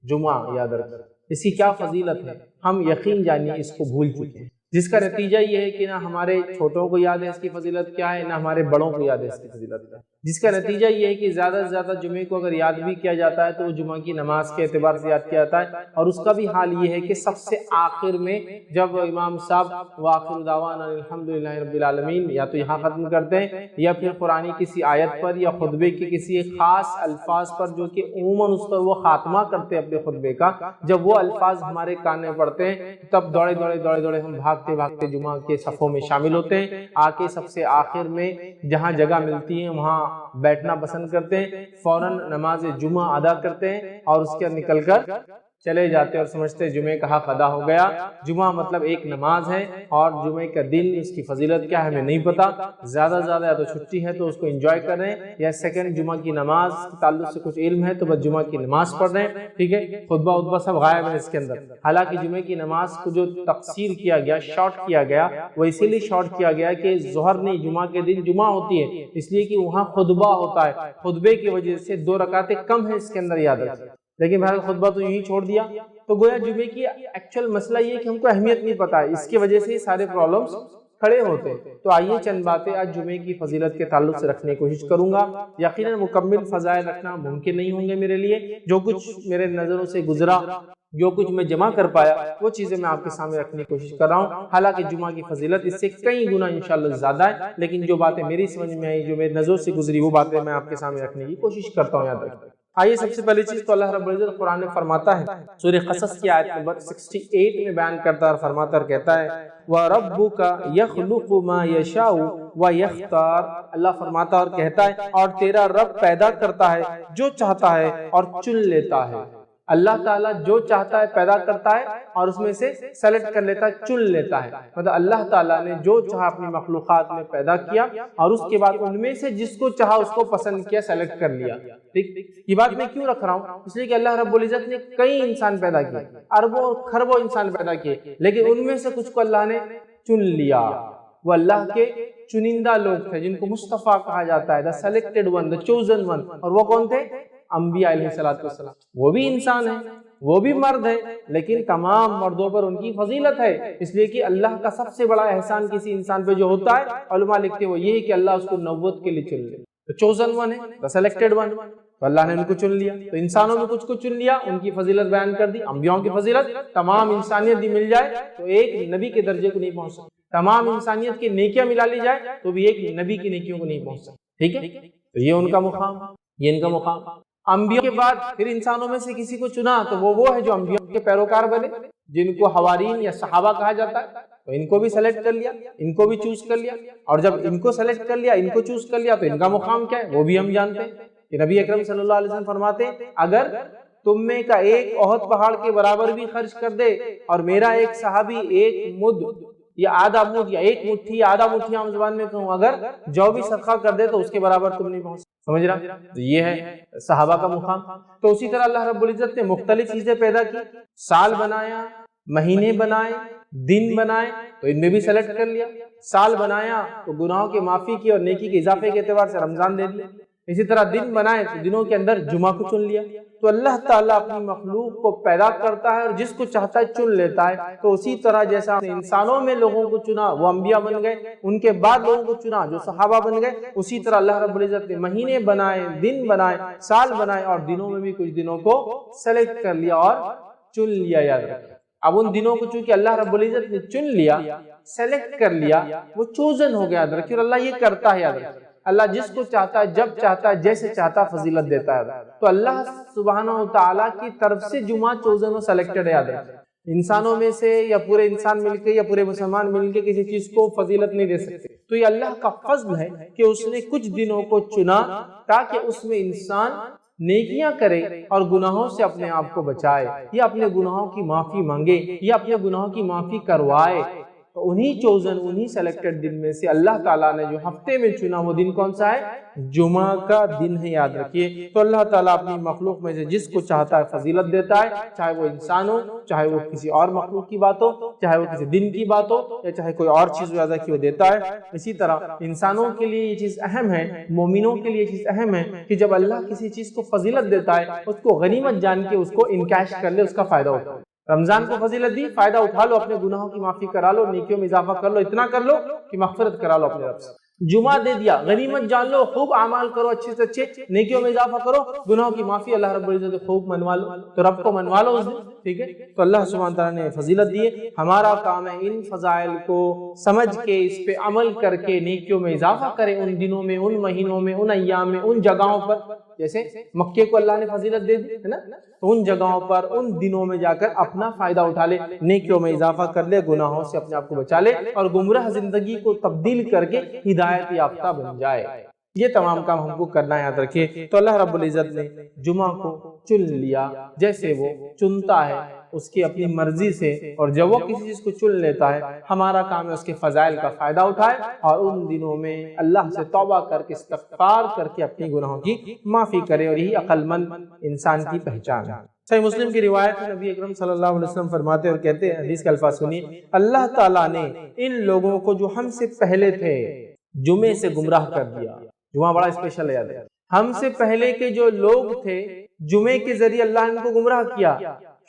جمعہ یاد رکھیں، اس کی کیا فضیلت ہے، ہم یقین جانیے اس کو بھول چکے ہیں، جس کا نتیجہ یہ ہے کہ نہ ہمارے چھوٹوں کو یاد ہے اس کی فضیلت کیا ہے، نہ ہمارے بڑوں کو یاد ہے اس کی فضیلت کیا ہے، جس کا نتیجہ یہ ہے کہ زیادہ سے زیادہ جمعے کو اگر یاد بھی کیا جاتا ہے تو وہ جمعہ کی نماز کے اعتبار سے یاد کیا جاتا ہے، اور اس کا بھی حال یہ ہے کہ سب سے آخر میں جب امام صاحب وآخر دعوانا الحمدللہ رب العالمین یا تو یہاں ختم کرتے ہیں یا پھر قرآنی کسی آیت پر یا خطبے کے کسی خاص الفاظ پر جو کہ عموماً اس پر وہ خاتمہ کرتے ہیں اپنے خطبے کا، جب وہ الفاظ ہمارے کان میں پڑتے ہیں تب دوڑے دوڑے ہم بھاگتے جمعہ کے صفوں میں شامل ہوتے ہیں، آ کے سب سے آخر میں جہاں جگہ ملتی ہے وہاں بیٹھنا پسند کرتے ہیں، فوراً نماز جمعہ ادا کرتے ہیں اور اس کے نکل کر چلے جاتے اور سمجھتے ہیں جمعے کا حق ادا ہو گیا۔ جمعہ مطلب ایک نماز ہے اور جمعے کا دن اس کی فضیلت کیا ہے ہمیں نہیں پتا، زیادہ سے زیادہ یا تو چھٹی ہے تو اس کو انجوائے کر رہے ہیں، یا سیکنڈ جمعہ کی نماز کے تعلق سے کچھ علم ہے تو بس جمعہ کی نماز پڑھ رہے ہیں، ٹھیک ہے، خطبہ سب غائب ہے اس کے اندر۔ حالانکہ جمعے کی نماز کو جو تقصیر کیا گیا، شارٹ کیا گیا، وہ اسی لیے شارٹ کیا گیا کہ ظہر نہیں، جمعہ کے دن جمعہ ہوتی ہے، اس لیے کہ وہاں خطبہ ہوتا ہے، خطبے کی وجہ سے 2 رکعتیں کم ہیں اس کے اندر یاد رکھیں، لیکن بہرحال خطبہ تو یوں ہی چھوڑ دیا، تو گویا جمعے کی ایکچوئل مسئلہ یہ ہے کہ ہم کو اہمیت نہیں پتا ہے، اس کی وجہ سے سارے پرابلمز کھڑے ہوتے ہیں۔ تو آئیے چند باتیں آج جمعے کی فضیلت کے تعلق سے رکھنے کی کوشش کروں گا، یقیناً مکمل فضائل رکھنا ممکن نہیں ہوں گے میرے لیے، جو کچھ میرے نظروں سے گزرا، جو کچھ میں جمع کر پایا وہ چیزیں میں آپ کے سامنے رکھنے کی کوشش کر رہا ہوں، حالانکہ جمعہ کی فضیلت اس سے کئی گنا انشاءاللہ زیادہ ہے، لیکن جو باتیں میری سمجھ میں آئی، جو میری نظروں سے گزری، وہ باتیں میں آپ کے سامنے رکھنے کی کوشش کرتا ہوں، یاد رکھیں۔ آئیے سب سے پہلی چیز تو اللہ رب العزت قرآن میں فرماتا ہے، سورہ قصص کی آیت نمبر 68 میں بیان کرتا ہے اور فرماتا اور کہتا ہے وَرَبُّكَ يَخْلُقُ مَا يَشَاءُ وَيَخْتَارُ، اللہ فرماتا اور کہتا ہے اور تیرا رب پیدا کرتا ہے جو چاہتا ہے اور چن لیتا ہے۔ اللہ تعالیٰ جو چاہتا ہے پیدا کرتا ہے اور اس میں سے سلیکٹ کر لیتا ہے، چن لیتا ہے، مطلب اللہ تعالیٰ نے جو چاہا اپنی مخلوقات میں پیدا کیا اور اس کے بعد ان میں سے جس کو چاہا اس کو پسند کیا، سلیکٹ کر لیا۔ ٹھیک، یہ بات میں کیوں رکھ رہا ہوں؟ اس لیے کہ اللہ رب العزت نے کئی انسان پیدا کیے، اربوں خربوں انسان پیدا کیے، لیکن ان میں سے کچھ کو اللہ نے چن لیا، وہ اللہ کے چنندہ لوگ تھے جن کو مصطفیٰ کہا جاتا ہے، the selected one, the chosen one، اور وہ کون تھے؟ انبیاء علیہ السلام۔ وہ بھی انسان ہیں، وہ بھی مرد ہیں، لیکن تمام مردوں پر ان کی فضیلت ہے، اس لیے کہ اللہ کا سب سے بڑا احسان کسی انسان پہ جو ہوتا ہے، علماء لکھتے ہیں وہ یہ ہے کہ اللہ اس کو نبوت کے لیے چن لے، تو chosen one ہے، the selected one، تو اللہ نے ان کو چن لیا، تو انسانوں میں کچھ کو چن لیا، ان کی فضیلت بیان کر دی، انبیاءوں کی فضیلت، تمام انسانیت بھی مل جائے تو ایک نبی کے درجے کو نہیں پہنچ سکتی، تمام انسانیت کی نیکیاں ملا لی جائے تو بھی ایک نبی کی نیکیوں کو نہیں پہنچ سکتی، ٹھیک ہے، تو یہ ان کا مقام، یہ ان کا مقام۔ انبیاء کے بعد پھر انسانوں میں سے کسی کو چنا تو وہ ہے جو انبیاء کے پیروکار بنے، جن کو حوارین یا صحابہ کہا جاتا ہے، تو ان کو بھی سلیکٹ کر لیا، ان کو بھی چوز کر لیا، اور جب ان کو سلیکٹ کر لیا، ان کو چوز کر لیا تو ان کا مقام کیا ہے وہ بھی ہم جانتے ہیں کہ نبی اکرم صلی اللہ علیہ وسلم فرماتے ہیں اگر تم میں کا ایک احد پہاڑ کے برابر بھی خرچ کر دے اور میرا ایک صحابی ایک مد یا آدھا مد یا ایک مٹھی یا آدھا مٹھی عام زبان میں کہوں اگر جو بھی صدقہ کر دے تو اس کے برابر تم نہیں پہنچ، سمجھ رہا؟ تو یہ ہے صحابہ کا مقام۔ تو اسی طرح اللہ رب العزت نے مختلف چیزیں پیدا کی، سال بنایا، مہینے بنائے، دن بنائے تو ان میں بھی سلیکٹ کر لیا، سال بنایا تو گناہوں کے معافی کی اور نیکی کے اضافے کے اعتبار سے رمضان دے دیا، اسی طرح دن بنائے تو دنوں کے اندر جمعہ کو چن لیا۔ تو اللہ تعالیٰ اپنی مخلوق کو پیدا کرتا ہے اور جس کو چاہتا ہے چن لیتا ہے، تو اسی طرح جیسا انسانوں میں لوگوں کو چنا وہ انبیاء بن گئے، ان کے بعد لوگوں کو چنا جو صحابہ بن گئے، اسی طرح اللہ رب العزت نے مہینے بنائے، دن بنائے، سال بنائے، اور دنوں میں بھی کچھ دنوں کو سلیکٹ کر لیا اور چن لیا، یاد رکھیں۔ اب ان دنوں کو چونکہ اللہ رب العزت نے چن لیا، سلیکٹ کر لیا، وہ چوزن ہو گیا، یاد رکھیں، اور اللہ یہ کرتا ہے، یاد رکھیں، اللہ جس کو چاہتا ہے جب چاہتا ہے جیسے چاہتا فضیلت دیتا ہے۔ تو اللہ سبحانہ وتعالیٰ کی طرف سے جمعہ چوزن و سلیکٹڈ ہے، یاد رکھیں، انسانوں میں سے یا پورے انسان مل کے یا پورے مسلمان مل کے کسی چیز کو فضیلت نہیں دے سکتے، تو یہ اللہ کا فضل ہے کہ اس نے کچھ دنوں کو چنا تاکہ اس میں انسان نیکیاں کرے اور گناہوں سے اپنے آپ کو بچائے، یا اپنے گناہوں کی معافی مانگے، یا اپنے گناہوں کی معافی کروائے، تو انہی چوزن انہی سلیکٹڈ دن میں سے اللہ تعالیٰ نے جو ہفتے میں چنا وہ دن کون سا ہے؟ جمعہ کا دن ہے، یاد رکھیے۔ تو اللہ تعالیٰ اپنی مخلوق میں سے جس کو چاہتا ہے فضیلت دیتا ہے، چاہے وہ انسان ہو، چاہے وہ کسی اور مخلوق کی بات ہو، چاہے وہ کسی دن کی بات ہو، یا چاہے کوئی اور چیز زیادہ کی وہ دیتا ہے۔ اسی طرح انسانوں کے لیے یہ چیز اہم ہے، مومنوں کے لیے یہ چیز اہم ہے کہ جب اللہ کسی چیز کو فضیلت دیتا ہے اس کو غنیمت جان کے اس کو انکیش کر لے، اس کا فائدہ اٹھائے۔ رمضان کو فضیلت دی، فائدہ اٹھا لو، اپنے گناہوں کی معافی کرا لو، نیکیوں میں اضافہ کر لو، اتنا کر لو کہ مغفرت کرا لو اپنے رب سے۔ جمعہ دے دیا، غنیمت جان لو، خوب اعمال کرو، اچھے سے اچھے، نیکیوں میں اضافہ کرو، گناہوں کی معافی اللہ رب العزت سے خوب منوا لو، تو رب کو منوا لو اس دن، ٹھیک ہے۔ تو اللہ سبحانہ تعالیٰ نے فضیلت دی ہے، ہمارا کام ہے ان فضائل کو سمجھ کے اس پہ عمل کر کے نیکیوں میں اضافہ کریں، ان دنوں میں، ان مہینوں میں، ان ایام میں، ان جگہوں پر۔ جیسے مکے کو اللہ نے فضیلت دے دی ہے نا، تو ان جگہوں پر، ان دنوں میں جا کر اپنا فائدہ اٹھا لے، نیکیوں میں اضافہ کر لے، گناہوں سے اپنے آپ کو بچا لے، اور گمراہ زندگی کو تبدیل کر کے ہدایت یافتہ بن جائے۔ یہ تمام کام ہم کو کرنا ہے، یاد رکھیے۔ تو اللہ رب العزت نے جمعہ کو چن لیا جیسے وہ چنتا ہے اس کی اپنی مرضی سے، اور جب وہ کسی چیز کو چن لیتا ہے ہمارا کام ہے اس کے فضائل کا فائدہ اٹھائے، اور ان دنوں میں اللہ سے توبہ کر کے استغفار کر کے اپنی گناہوں کی معافی کرے، اور یہی عقل مند انسان کی پہچان ہے۔ صحیح مسلم کی روایت ہے، نبی اکرم صلی اللہ علیہ وسلم فرماتے اور کہتے ہیں، حدیث کے الفاظ سنیے، اللہ تعالیٰ نے ان لوگوں کو جو ہم سے پہلے تھے جمعے سے گمراہ کر دیا۔ جمعہ بڑا اسپیشل ہے، یاد ہے، ہم سے پہلے کے جو لوگ تھے جمعے کے ذریعے اللہ نے ان کو گمراہ کیا۔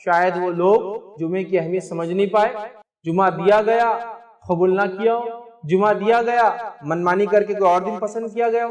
شاید وہ لوگ جمعے کی اہمیت سمجھ نہیں پائے، جمعہ دیا گیا قبول نہ کیا ہو، جمعہ دیا گیا منمانی کر کے کوئی اور دن پسند کیا گیا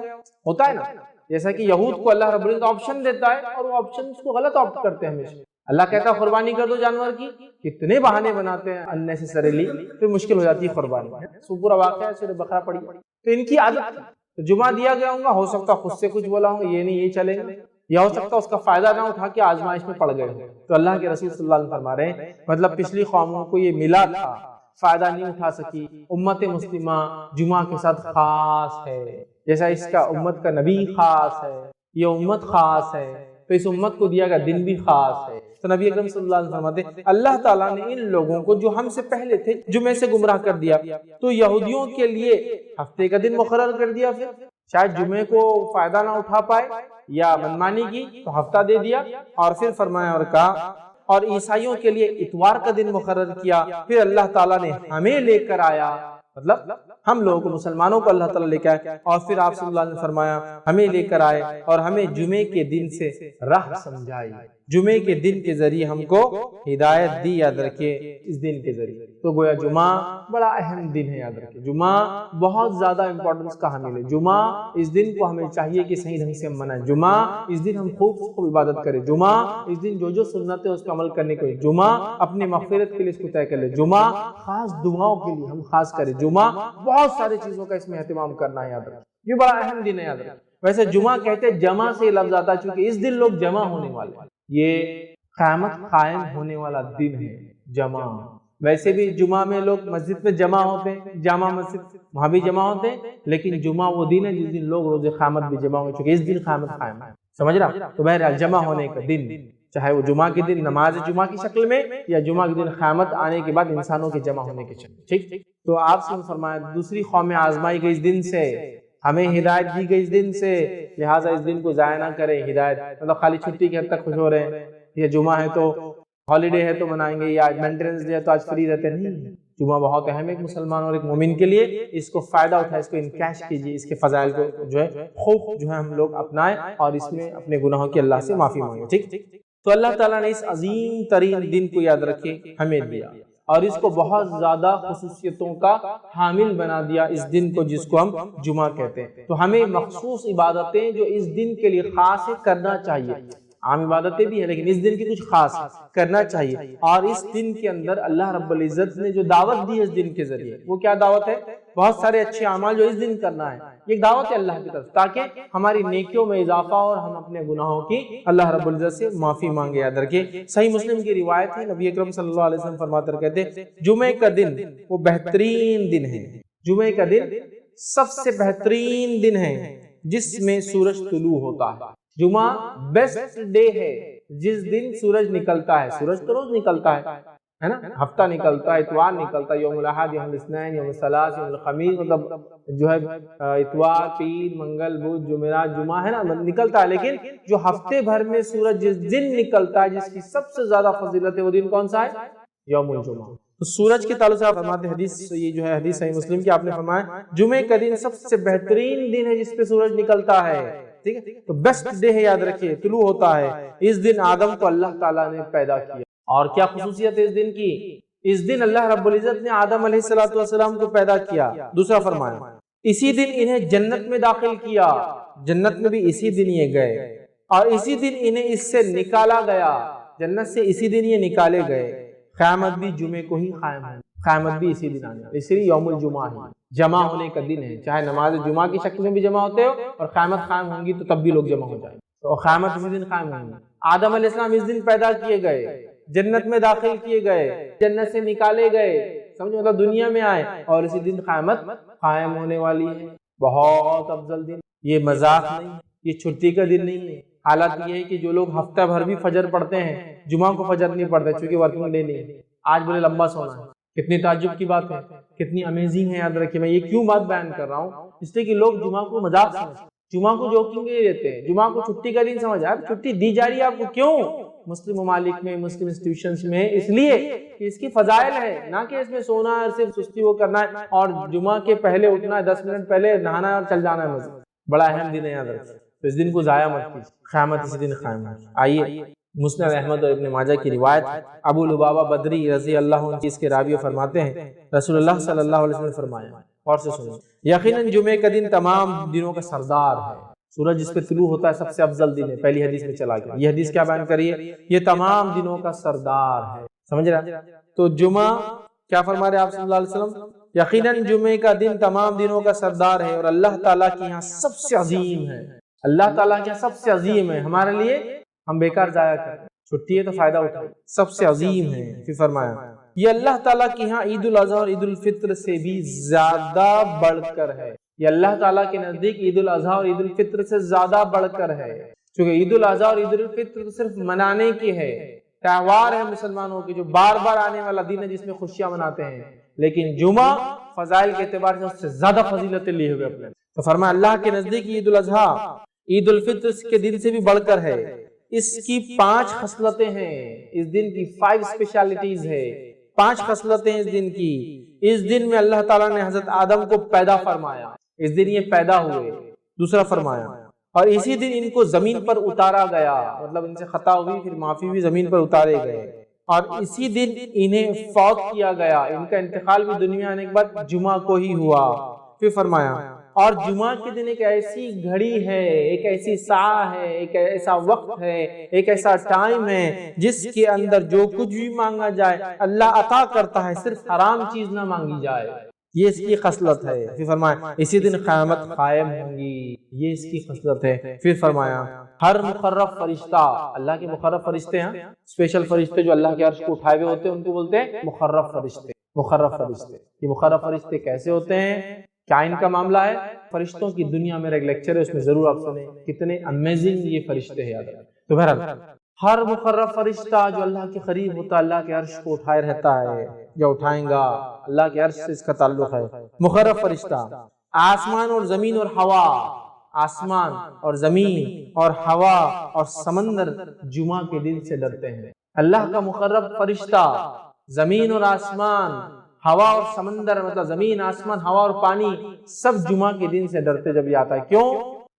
ہوتا ہے نا، جیسا کہ یہود کو اللہ رب العزت آپشن دیتا ہے اور وہ آپشن کو غلط آپٹ کرتے ہیں ہمیشہ۔ اللہ کہتا ہے قربانی کر دو جانور کی، کتنے بہانے بناتے ہیں اننیسیسریلی، پھر مشکل ہو جاتی ہے قربانی۔ سو پورا واقعہ ہے، سورہ بقرہ پڑھی، تو ان کی عادت تھی۔ تو جمعہ دیا گیا ہوں گا، ہو سکتا خود سے کچھ بولا ہوں یہ نہیں یہ چلے گا، یا ہو سکتا اس کا فائدہ نہ اٹھا کے آزمائش میں پڑ گئے۔ تو اللہ کے رسول صلی اللہ علیہ وسلم فرما رہے ہیں، مطلب پچھلی قوموں کو یہ ملا تھا، فائدہ نہیں اٹھا سکی۔ امت مسلمہ جمعہ کے ساتھ خاص ہے، جیسا اس کا امت کا نبی خاص ہے، یہ امت خاص ہے، تو اس امت کو دیا گیا دن بھی خاص ہے۔ تو نبی اکرم صلی اللہ علیہ وسلم فرماتے ہیں، اللہ تعالیٰ نے ان لوگوں کو جو ہم سے پہلے تھے جمعے سے گمراہ کر دیا، تو یہودیوں کے لیے ہفتے کا دن مقرر کر دیا، پھر شاید جمعے کو فائدہ نہ اٹھا پائے یا منمانی کی تو ہفتہ دے دیا، اور پھر فرمایا اور کہا، اور عیسائیوں کے لیے اتوار کا دن مقرر کیا، پھر اللہ تعالیٰ نے ہمیں لے کر آیا، مطلب ہم لوگوں کو، مسلمانوں کو اللہ تعالیٰ لے کے آئے، اور پھر آپ صلی اللہ علیہ وسلم نے فرمایا ہمیں لے کر آئے اور ہمیں جمعے کے دن سے راہ سمجھائی، جمعے کے دن کے ذریعے ہم کو ہدایت دی، یاد رکھیے، اس دن کے ذریعے۔ تو گویا جمعہ بڑا اہم دن ہے، یاد رکھیے، جمعہ بہت زیادہ امپورٹنس کا حامل ہے۔ جمعہ اس دن کو ہمیں چاہیے کہ صحیح ڈھنگ سے منائیں، جمعہ اس دن ہم خوب عبادت کریں، جمعہ اس دن جو سنت ہے اس کا عمل کرنے کے لیے، جمعہ اپنے مغفرت کے لیے اس کو طے کر لیں، جمعہ خاص دعاؤں کے لیے ہم خاص کریں، جمعہ بہت ساری چیزوں کا اس میں اہتمام کرنا ہے، یاد رکھیں، یہ بڑا اہم دن ہے، یاد رکھیں۔ ویسے جمعہ کہتے ہیں، جمع سے لفظ آتا ہے چونکہ اس دن لوگ جمع ہونے والے ہیں، یہ قیامت قائم ہونے والا دن ہے جمع۔ ویسے بھی جمعہ میں لوگ مسجد میں جمع ہوتے ہیں، جامع مسجد وہاں بھی جمع ہوتے ہیں، لیکن جمعہ وہ دن ہے جس دن لوگ روز قیامت بھی جمع ہو چکے، اس دن قیامت قائم ہے، سمجھ رہا؟ تو بہرحال جمع ہونے کا دن، چاہے وہ جمعہ کے دن نماز جمعہ کی شکل میں، یا جمعہ کے دن قیامت آنے کے بعد انسانوں کے جمع ہونے کی شکل میں، ٹھیک۔ تو آپ سے فرمایا دوسری قومیں آزمائی گئی اس دن سے، ہمیں ہدایت دی گئی اس دن سے، لہٰذا اس دن کو ضائع نہ کریں۔ ہدایت مطلب خالی چھٹی کے حد تک خوش ہو رہے ہیں، یہ جمعہ ہے تو ہالیڈے ہے تو منائیں گے، یا آج مینٹیننس ڈے ہے تو آج فری رہتے ہیں، نہیں، جمعہ بہت اہم ہے ایک مسلمان اور ایک مومن کے لیے، اس کو فائدہ اٹھائے، اس کو انکیش کیجیے، اس کے فضائل کو خوب ہم لوگ اپنائیں، اور اس میں اپنے گناہوں کی اللہ سے معافی مانگیں، ٹھیک۔ تو اللہ تعالیٰ نے اس عظیم ترین دن کو، یاد رکھے، ہمیں دیا، اور اس کو بہت زیادہ خصوصیتوں کا حامل بنا دیا، اس دن کو جس کو ہم جمعہ کہتے ہیں۔ تو ہمیں مخصوص عبادتیں جو اس دن کے لیے خاص ہے کرنا چاہیے، عام عبادتیں بھی ہیں لیکن اس دن کی کچھ خاص کرنا چاہیے، اور اس دن کے اندر اللہ رب العزت نے جو دعوت دی ہے اس دن کے ذریعے، وہ کیا دعوت ہے؟ بہت سارے اچھے اعمال جو اس دن کرنا ہے، یہ دعوت ہے اللہ کی طرف، تاکہ ہماری نیکیوں میں اضافہ اور ہم اپنے گناہوں کی اللہ رب العزت سے معافی مانگے، یاد رکھیں۔ صحیح مسلم کی روایت ہے، نبی اکرم صلی اللہ علیہ وسلم فرماتے اور کہتے ہیں، جمعے کا دن وہ بہترین دن ہے، جمعے کا دن سب سے بہترین دن ہے جس میں سورج طلوع ہوتا ہے۔ جمعہ بیسٹ ڈے ہے جس دن سورج نکلتا ہے، سورج تو روز نکلتا ہے، ہے نا، ہفتہ نکلتا ہے، اتوار نکلتا ہے، یوم الاحد، یوم الاثنین، یوم الثلاث، یوم الخمیس، مطلب جو ہے اتوار، پیر، منگل، بدھ، جمعرات، جمعہ ہے نا نکلتا ہے، لیکن جو ہفتے بھر میں سورج جس دن نکلتا ہے جس کی سب سے زیادہ فضیلت ہے وہ دن کون سا ہے؟ یوم الجمعہ۔ تو سورج کے تعلق سے آپ فرماتے حدیث، یہ جو ہے حدیث صحیح مسلم کی، آپ نے فرمایا جمعے کا دن سب سے بہترین دن ہے جس پہ سورج نکلتا ہے، ٹھیک ہے، تو بیسٹ ڈے ہے، یاد رکھیے، طلوع ہوتا ہے، اس دن آدم کو اللہ تعالیٰ نے پیدا کیا۔ اور کیا خصوصیت ہے اس دن کی؟ اس دن اللہ رب العزت نے آدم علیہ السلام کو پیدا کیا۔ دوسرا فرمایا اسی دن انہیں جنت میں داخل کیا، جنت میں بھی اسی دن یہ گئے، اور اسی دن انہیں اس سے نکالا گیا، جنت سے اسی دن یہ نکالے گئے۔ قیامت بھی جمعے کو ہی قائم ہے، قیامت بھی اسی دن آنے والی، اس لیے یوم الجمعہ ہے، جمع ہونے کا دن ہے، چاہے نماز جمعہ کی شکل میں بھی جمع ہوتے ہو اور قیامت قائم ہوں گی تو تب بھی لوگ جمع ہو جائیں، تو قیامت اسی دن قائم ہوں گی۔ آدم علیہ السلام اس دن پیدا کیے گئے، جنت میں داخل کیے گئے، جنت سے نکالے گئے، سمجھو مطلب دنیا میں آئے، اور اسی دن قیامت قائم ہونے والی ہے۔ بہت افضل دن، یہ مذاق نہیں، یہ چھٹی کا دن نہیں ہے۔ حالت یہ ہے کہ جو لوگ ہفتہ بھر بھی فجر پڑھتے ہیں، جمعہ کو فجر نہیں پڑھتے چونکہ ورکنگ ڈے نہیں ہے، آج بولے لمبا سونا ہے، کتنی تعجب کی بات ہے، کتنی امیزنگ ہے۔ یاد رکھیے میں یہ کیوں بات بیان کر رہا ہوں، اس لیے کہ لوگ جمعہ کو مذاق سمجھتے ہیں، جمعہ کو جوکنگ نہیں لیتے ہیں، جمعہ کو چھٹی کا دن سمجھا، چھٹی دی جا رہی ہے آپ کو کیوں؟ مسلم ممالک میں، مسلم انسٹیٹیوشنز میں، اس لیے کہ اس کی فضائل ہے، نہ کہ اس میں سونا ہے، صرف سستی وہ کرنا ہے، اور جمعہ کے پہلے اٹھنا ہے، 10 منٹ پہلے نہانا ہے اور چل جانا ہے مسجد۔ بڑا اہم دن ہے، یاد رکھیے، تو اس دن کو ضائع مت کیجیے، قیامت اسی دن قائم ہے۔ آئیے مسند احمد اور ابن ماجہ کی روایت، ابو لبابہ بدری رضی اللہ عنہ اس کے راوی فرماتے ہیں رسول اللہ صلی اللہ علیہ وسلم نے فرمایا، اور سے سنیں، یقیناً جمعے کا دن تمام دنوں کا سردار ہے، سورج جس پہ طلوع ہوتا ہے سب سے افضل دن ہے، پہلی حدیث میں چلا گیا، یہ حدیث کیا بیان کریے، یہ تمام دنوں کا سردار ہے، سمجھ رہا؟ تو جمعہ کیا فرما رہے آپ صلی اللہ علیہ وسلم، یقیناً جمعے کا دن تمام دنوں کا سردار ہے اور اللہ تعالیٰ کے یہاں سب سے عظیم ہے، اللہ تعالیٰ کے یہاں سب سے عظیم ہے، ہمارے لیے ہم بیکار ضائع کریں، چھٹی ہے تو فائدہ اٹھائیں، سب سے عظیم ہے۔ پھر فرمایا یہ اللہ تعالیٰ کے یہاں عید الاضحیٰ اور عید الفطر سے بھی زیادہ بڑھ کر ہے، یہ اللہ تعالیٰ کے نزدیک عید الاضحیٰ اور عید الفطر سے زیادہ بڑھ کر ہے، کیونکہ عید الاضحیٰ اور عید الفطر صرف منانے کی ہے، تہوار ہے مسلمانوں کے جو بار بار آنے والا دن ہے جس میں خوشیاں مناتے ہیں، لیکن جمعہ فضائل کے اعتبار سے اس سے زیادہ فضیلتیں لیے ہوئے اپنے، تو فرمایا اللہ کے نزدیک عید الاضحیٰ عید الفطر کے دن سے بھی بڑھ کر ہے، اس کی 5 خصلتیں ہیں، اس دن کی 5 اسپیشلٹیز ہے، 5 خصلتیں اس دن کی۔ اس دن میں اللہ تعالیٰ نے حضرت آدم کو پیدا فرمایا، اس دن یہ پیدا ہوئے، دوسرا فرمایا، اور اسی دن ان کو زمین پر اتارا گیا، مطلب ان سے خطا ہوئی پھر معافی ہوئی، زمین پر اتارے گئے، اور اسی دن انہیں فوت کیا گیا، ان کا انتقال بھی دنیا آنے کے بعد جمعہ کو ہی ہوا۔ پھر فرمایا اور جمعہ کے دن ایک ایسی گھڑی ہے، ایک ایسی ساعت ہے، ایک ایسا وقت ہے، ایک ایسا ٹائم ہے جس کے اندر جو کچھ بھی مانگا جائے اللہ عطا کرتا ہے، صرف حرام چیز نہ مانگی جائے، یہ اس کی خصلت ہے۔ پھر فرمایا اسی دن قیامت قائم ہوں گی، یہ اس کی خصلت ہے۔ پھر فرمایا ہر مقرب فرشتہ، اللہ کے مقرب فرشتے ہیں، اسپیشل فرشتے جو اللہ کے عرش کو اٹھائے ہوئے ہوتے ہیں ان کو بولتے ہیں مقرب فرشتے، مقرب فرشتے۔ یہ مقرب فرشتے کیسے ہوتے ہیں، کیا ان کا معاملہ ہے؟ فرشتوں کی دنیا میں ایک لیکچر ہے، اس میں ضرور آپ سنیں، کتنے امیزنگ یہ فرشتے ہیں، یاد رکھیں۔ تو بہرحال ہر مقرب فرشتہ جو اللہ کے قریب ہوتا ہے، اللہ کے عرش کو اٹھائے رہتا ہے یا اٹھائیں گا، اللہ کے عرش سے اس کا تعلق ہے۔ مقرب فرشتہ آسمان اور زمین اور ہوا، آسمان اور زمین اور ہوا اور سمندر جمعہ کے دن سے ڈرتے ہیں۔ اللہ کا مقرب فرشتہ زمین اور آسمان، ہوا اور سمندر، مطلب زمین، آسمان، ہوا اور پانی، سب جمعہ کے دن سے ڈرتے جب یہ آتا ہے۔ کیوں؟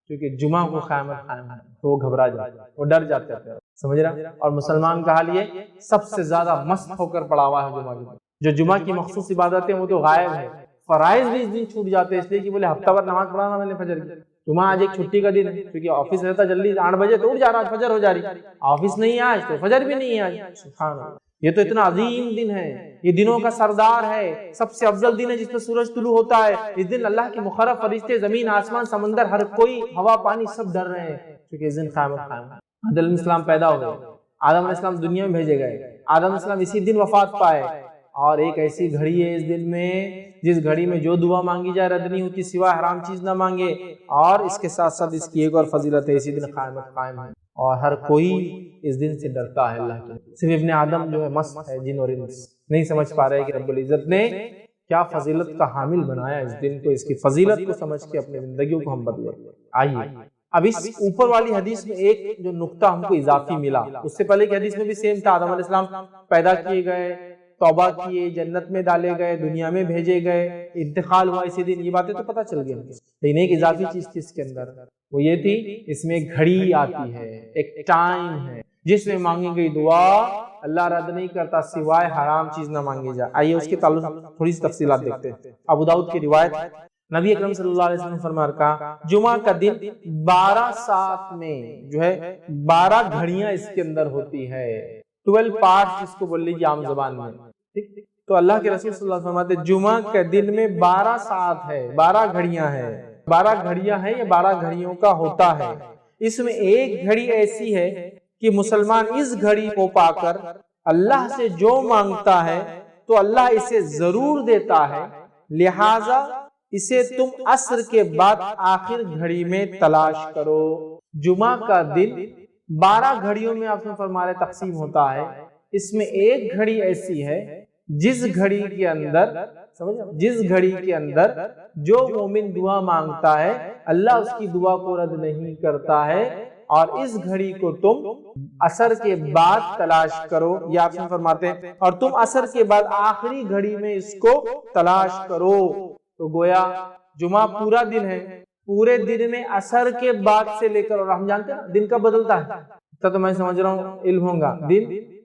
کیونکہ جمعہ کو قیامت قائم ہے تو وہ گھبرا جاتے، وہ ڈر جاتے ہیں، سمجھ رہا؟ اور مسلمان کا حال یہ سب سے زیادہ مست ہو کر پڑا ہوا ہے جمعہ کے دن۔ جو جمعہ کی مخصوص عبادتیں وہ تو غائب ہے، فرائض بھی اس دن چھوٹ جاتے ہیں، اس لیے کہ بولے ہفتہ بھر نماز پڑھانا میں نے فجر کی، جمعہ آج ایک چھٹی کا دن ہے، کیونکہ آفس رہتا جلدی 8 بجے تو اٹھ جا رہا، آج فجر ہو جا رہی، آفس نہیں ہے آج تو فجر بھی نہیں ہے آج، سبحان اللہ، یہ تو اتنا عظیم دن ہے، یہ دنوں کا سردار ہے، سب سے افضل دن ہے جس میں سورج طلوع ہوتا ہے۔ اس دن اللہ کے مقرب فرشتے زمین، آسمان، سمندر، ہر کوئی، ہوا، پانی سب ڈر رہے ہیں، کیونکہ اس دن قیامت قائم ہے۔ آدم علیہ السلام پیدا ہوئے، آدم علیہ السلام دنیا میں بھیجے گئے، آدم علیہ السلام اسی دن وفات پائے، اور ایک ایسی گھڑی ہے اس دن میں جس گھڑی میں جو دعا مانگی جائے رد نہیں ہوتی سوائے حرام چیز نہ مانگے، اور اس کے ساتھ ساتھ اس کی ایک اور فضیلت ہے، اسی دن قیامت قائم ہے، اور ہر کوئی اس دن سے ڈرتا ہے اللہ کے، صرف ابن آدم جو ہے مست ہے، جن اور انس نہیں سمجھ پا رہے کہ رب العزت نے کیا فضیلت کا حامل بنایا اس دن کو، اس کی فضیلت کو سمجھ کے اپنی زندگیوں کو ہم بدلیں۔ آئیے اب اس اوپر والی حدیث میں ایک جو نقطہ ہم کو اضافی ملا، اس سے پہلے کی حدیث میں بھی سیم تھا، آدم علیہ السلام پیدا کیے گئے، توبہ کیے، جنت میں ڈالے گئے، دنیا میں بھیجے گئے، انتقال ہوا اسی دن، یہ باتیں تو پتہ چل گئی، لیکن ایک اضافی چیز تھی اس کے اندر، وہ یہ تھی اس میں ایک گھڑی آتی ہے، ایک ٹائم ہے جس میں مانگی گئی دعا اللہ رد نہیں کرتا سوائے حرام چیز نہ مانگی جائے۔ آئیے اس کے تعلق تھوڑی سی تفصیلات دیکھتے ہیں۔ ابو داؤد کی روایت، نبی اکرم صلی اللہ علیہ وسلم فرما رکھا، جمعہ کا دن 12 ساعت میں جو ہے 12 گھڑیاں اس کے اندر ہوتی ہے، 12 پارٹس جس کو بول لیجیے عام زبان میں، تو اللہ کے رسول صلی اللہ علیہ وسلم فرماتے جمعہ کے دن میں 12 ساعت ہے، 12 گھڑیاں ہیں، 12 گھڑیاں ہیں، یہ 12 گھڑیوں کا ہوتا ہے۔ اس میں ایک گھڑی ایسی ہے کہ مسلمان اس گھڑی کو پا کر اللہ سے جو مانگتا ہے تو اللہ اسے ضرور دیتا ہے، لہٰذا اسے تم عصر کے بعد آخر گھڑی میں تلاش کرو۔ جمعہ کا دن 12 گھڑیوں میں آپ نے فرما رہے تقسیم ہوتا ہے، اس میں ایک گھڑی ایسی ہے جس گھڑی کے اندر جو مومن دعا مانگتا ہے اللہ اس کی دعا کو رد نہیں کرتا ہے، اور اس گھڑی کو تم عصر کے بعد تلاش کرو، یا آپ سے فرماتے ہیں اور تم عصر کے بعد آخری گھڑی میں اس کو تلاش کرو۔ تو گویا جمعہ پورا دن ہے، پورے دن میں عصر کے بعد سے لے کر، اور ہم جانتے ہیں دن کب بدلتا ہے، تو میں سمجھ رہا ہوں علم ہوگا، دن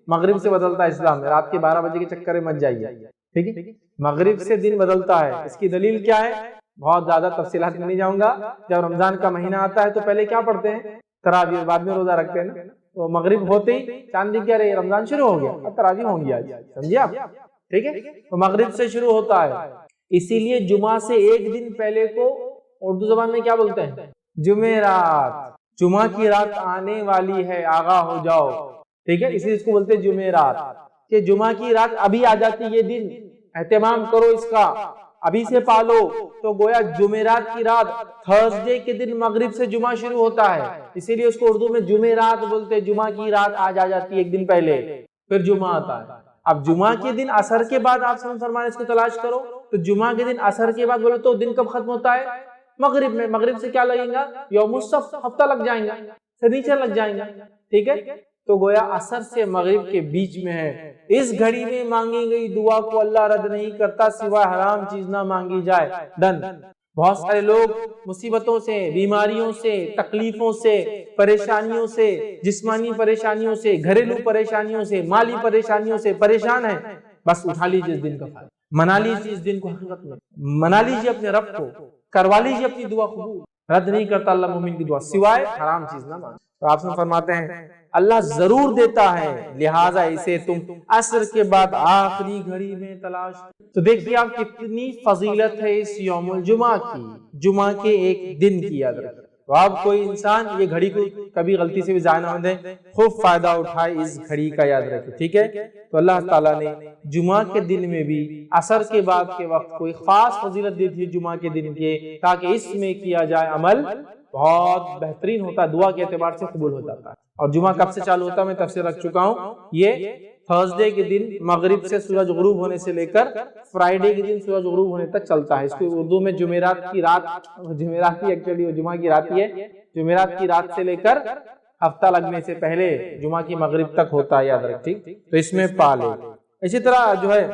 مغرب سے بدلتا ہے اسلام میں، رات کے 12 بجے کے چکر میں مت جائیے، ٹھیک ہے، مغرب سے دن بدلتا ہے۔ اس کی دلیل کیا ہے، بہت زیادہ تفصیلات میں نہیں جاؤں گا۔ جب رمضان کا مہینہ آتا ہے تو پہلے کیا پڑھتے ہیں، تراویح، بعد میں روزہ رکھتے ہیں نا، تو مغرب ہوتے ہی چاند دکھ کیا رہی، رمضان شروع ہو گیا، اب تراویح ہوں گی آج، سمجھے آپ، ٹھیک ہے، تو مغرب سے شروع ہوتا ہے، اسی لیے جمعہ سے ایک دن پہلے کو اردو زبان میں کیا بولتے ہیں، جمعرات، جمعہ کی رات آنے والی ہے، آگاہ ہو جاؤ، ٹھیک ہے، اسی لیے اس کو بولتے ہیں جمعرات، کہ جمعہ کی رات ابھی آ جاتی، یہ دن اہتمام کرو اس کا، ابھی سے پالو۔ تو گویا جمعرات کی رات، تھرسڈے کے دن مغرب سے جمعہ شروع ہوتا ہے، اسی لیے اس کو اردو میں جمعرات بولتے ہیں، جمعہ کی رات آج آ جاتی ہے ایک دن پہلے، پھر جمعہ آتا ہے۔ اب جمعہ کے دن عصر کے بعد آپ فرمانے اس کو تلاش کرو، تو جمعہ کے دن عصر کے بعد بولے تو دن کب ختم ہوتا ہے، مغرب میں، مغرب سے کیا لگیں گا، یوم السبت، ہفتہ لگ جائیں گا، سنیچر لگ جائیں گا، ٹھیک ہے، تو گویا عصر سے مغرب کے بیچ میں ہے۔ اس گھڑی میں مانگی گئی دعا کو اللہ رد نہیں کرتا سوائے حرام چیز نہ مانگی جائے، ڈن۔ بہت سارے لوگ مصیبتوں سے، بیماریوں سے، تکلیفوں سے، پریشانیوں سے، جسمانی پریشانیوں سے، گھریلو پریشانیوں سے، مالی پریشانیوں سے پریشان ہیں، بس اٹھا لیجیے اس دن کا فائدہ، منا لیجیے اس دن کو، حقیقت میں منا لیجیے اپنے رب کو، کروا لیجیے اپنی دعا قبول، رد نہیں کرتا اللہ مومن کی دعا سوائے حرام چیز نہ مانگے۔ تو آپ سے فرماتے ہیں اللہ ضرور دیتا ہے، لہٰذا اسے تم عصر کے بعد آخری گھڑی میں تلاش۔ تو دیکھیے آپ کتنی فضیلت ہے اس یوم الجمعہ کی، جمعہ کے ایک دن کی، یاد رکھیں۔ تو آپ کوئی انسان یہ گھڑی کو کبھی غلطی سے بھی ضائع نہ دیں، خوب فائدہ اٹھائے اس گھڑی کا، یاد رکھیں، ٹھیک ہے۔ تو اللہ تعالیٰ نے جمعہ کے دن میں بھی عصر کے بعد کے وقت کوئی خاص فضیلت دی تھی جمعہ کے دن کے، تاکہ اس میں کیا جائے عمل بہت بہترین ہوتا ہے، دعا کے اعتبار سے قبول ہو جاتا ہے۔ اور جمعہ کب سے چالو ہوتا ہے میں تفسیر رکھ چکا ہوں، یہ تھرسڈے کے دن مغرب سے سورج غروب ہونے سے لے کر فرائیڈے کے دن سورج غروب ہونے تک چلتا ہے۔ اس کو اردو میں جمعرات کی رات، جمعرات ہی ایکچولی وہ جمعہ کی رات ہی ہے، جمعرات کی رات سے لے کر ہفتہ لگنے سے پہلے جمعہ کی مغرب تک ہوتا ہے، یاد رکھ، ٹھیک، تو اس میں پالے۔ اسی طرح جو ہے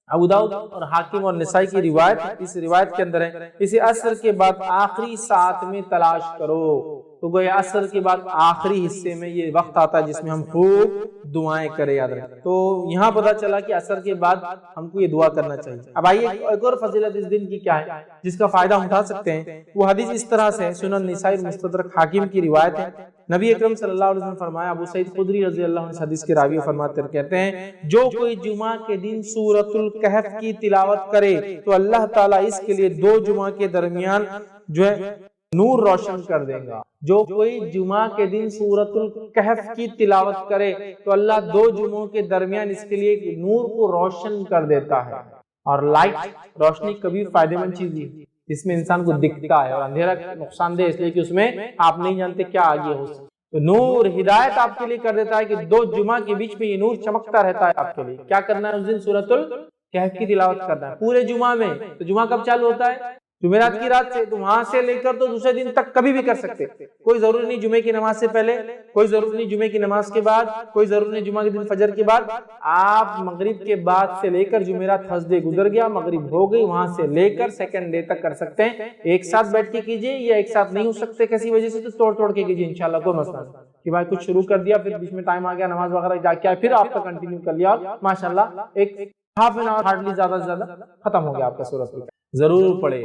ابو داؤد اور حاکم اور نسائی کی روایت، اس روایت کے اندر ہے اسے عصر کے بعد آخری ساعت میں تلاش کرو۔ تو گویا عصر کے بعد آخری حصے میں یہ وقت آتا ہے جس میں ہم خوب دعائیں کریں، یاد رکھیں۔ تو یہاں پتہ چلا کہ عصر کے بعد ہم کو یہ دعا کرنا چاہیے۔ اب آئیے ایک اور فضیلت اس دن کی کیا ہے جس کا فائدہ ہم اٹھا سکتے ہیں، وہ حدیث اس طرح سے ہے، سنن نسائی مستدرک حاکم کی روایت ہے۔ نبی اکرم صلی اللہ علیہ وسلم فرمایا، ابو سعید خدری رضی اللہ عنہ حدیث کے راوی فرماتے ہیں، کہتے ہیں جو کوئی جمعہ کے دن سورۃ الکہف کی تلاوت کرے تو اللہ تعالیٰ اس کے لیے 2 جمعہ کے درمیان جو ہے نور روشن کر دے گا۔ جو کوئی جمعہ کے دن سورۃ الکہف کی تلاوت کرے تو اللہ 2 جمعوں کے درمیان اس کے لیے نور کو روشن کر دیتا ہے۔ اور لائٹ، روشنی کبھی فائدہ مند چیز ہے، اس میں انسان کو دکھتا ہے، اور اندھیرا نقصان دہ اس لیے کہ اس میں آپ نہیں جانتے کیا آگے ہو سکتا۔ تو نور ہدایت آپ کے لیے کر دیتا ہے کہ 2 جمعہ کے بیچ میں یہ نور چمکتا رہتا ہے آپ کے لیے. کیا کرنا ہے اس دن؟ سورۃ الکہف کی تلاوت کرنا ہے پورے جمعہ میں. تو جمعہ کب چالو ہوتا ہے؟ جمعرات کی رات سے. تو وہاں سے لے کر تو دوسرے دن تک کبھی بھی کر سکتے. کوئی ضروری نہیں جمعے کی نماز سے پہلے، کوئی ضروری نہیں جمعے کی نماز کے بعد، کوئی ضروری نہیں جمعہ کے دن فجر کے بعد. آپ مغرب کے بعد سے لے کر جمعرات تھرسڈے گزر گیا، مغرب ہو گئی، وہاں سے لے کر سیکنڈ ڈے تک کر سکتے ہیں. ایک ساتھ بیٹھ کے کیجئے، یا ایک ساتھ نہیں ہو سکتے کسی وجہ سے تو توڑ کے کیجئے انشاءاللہ، کوئی مسئلہ نہیں. کہ بھائی کچھ شروع کر دیا، پھر بیچ میں ٹائم آ گیا، نماز وغیرہ جا کے پھر آپ کا کنٹینیو کر لیا، ماشاءاللہ ایک ہاف این آور ہارڈلی زیادہ سے زیادہ ختم ہو گیا آپ کا سورۃ الکہف. ضرور پڑھے.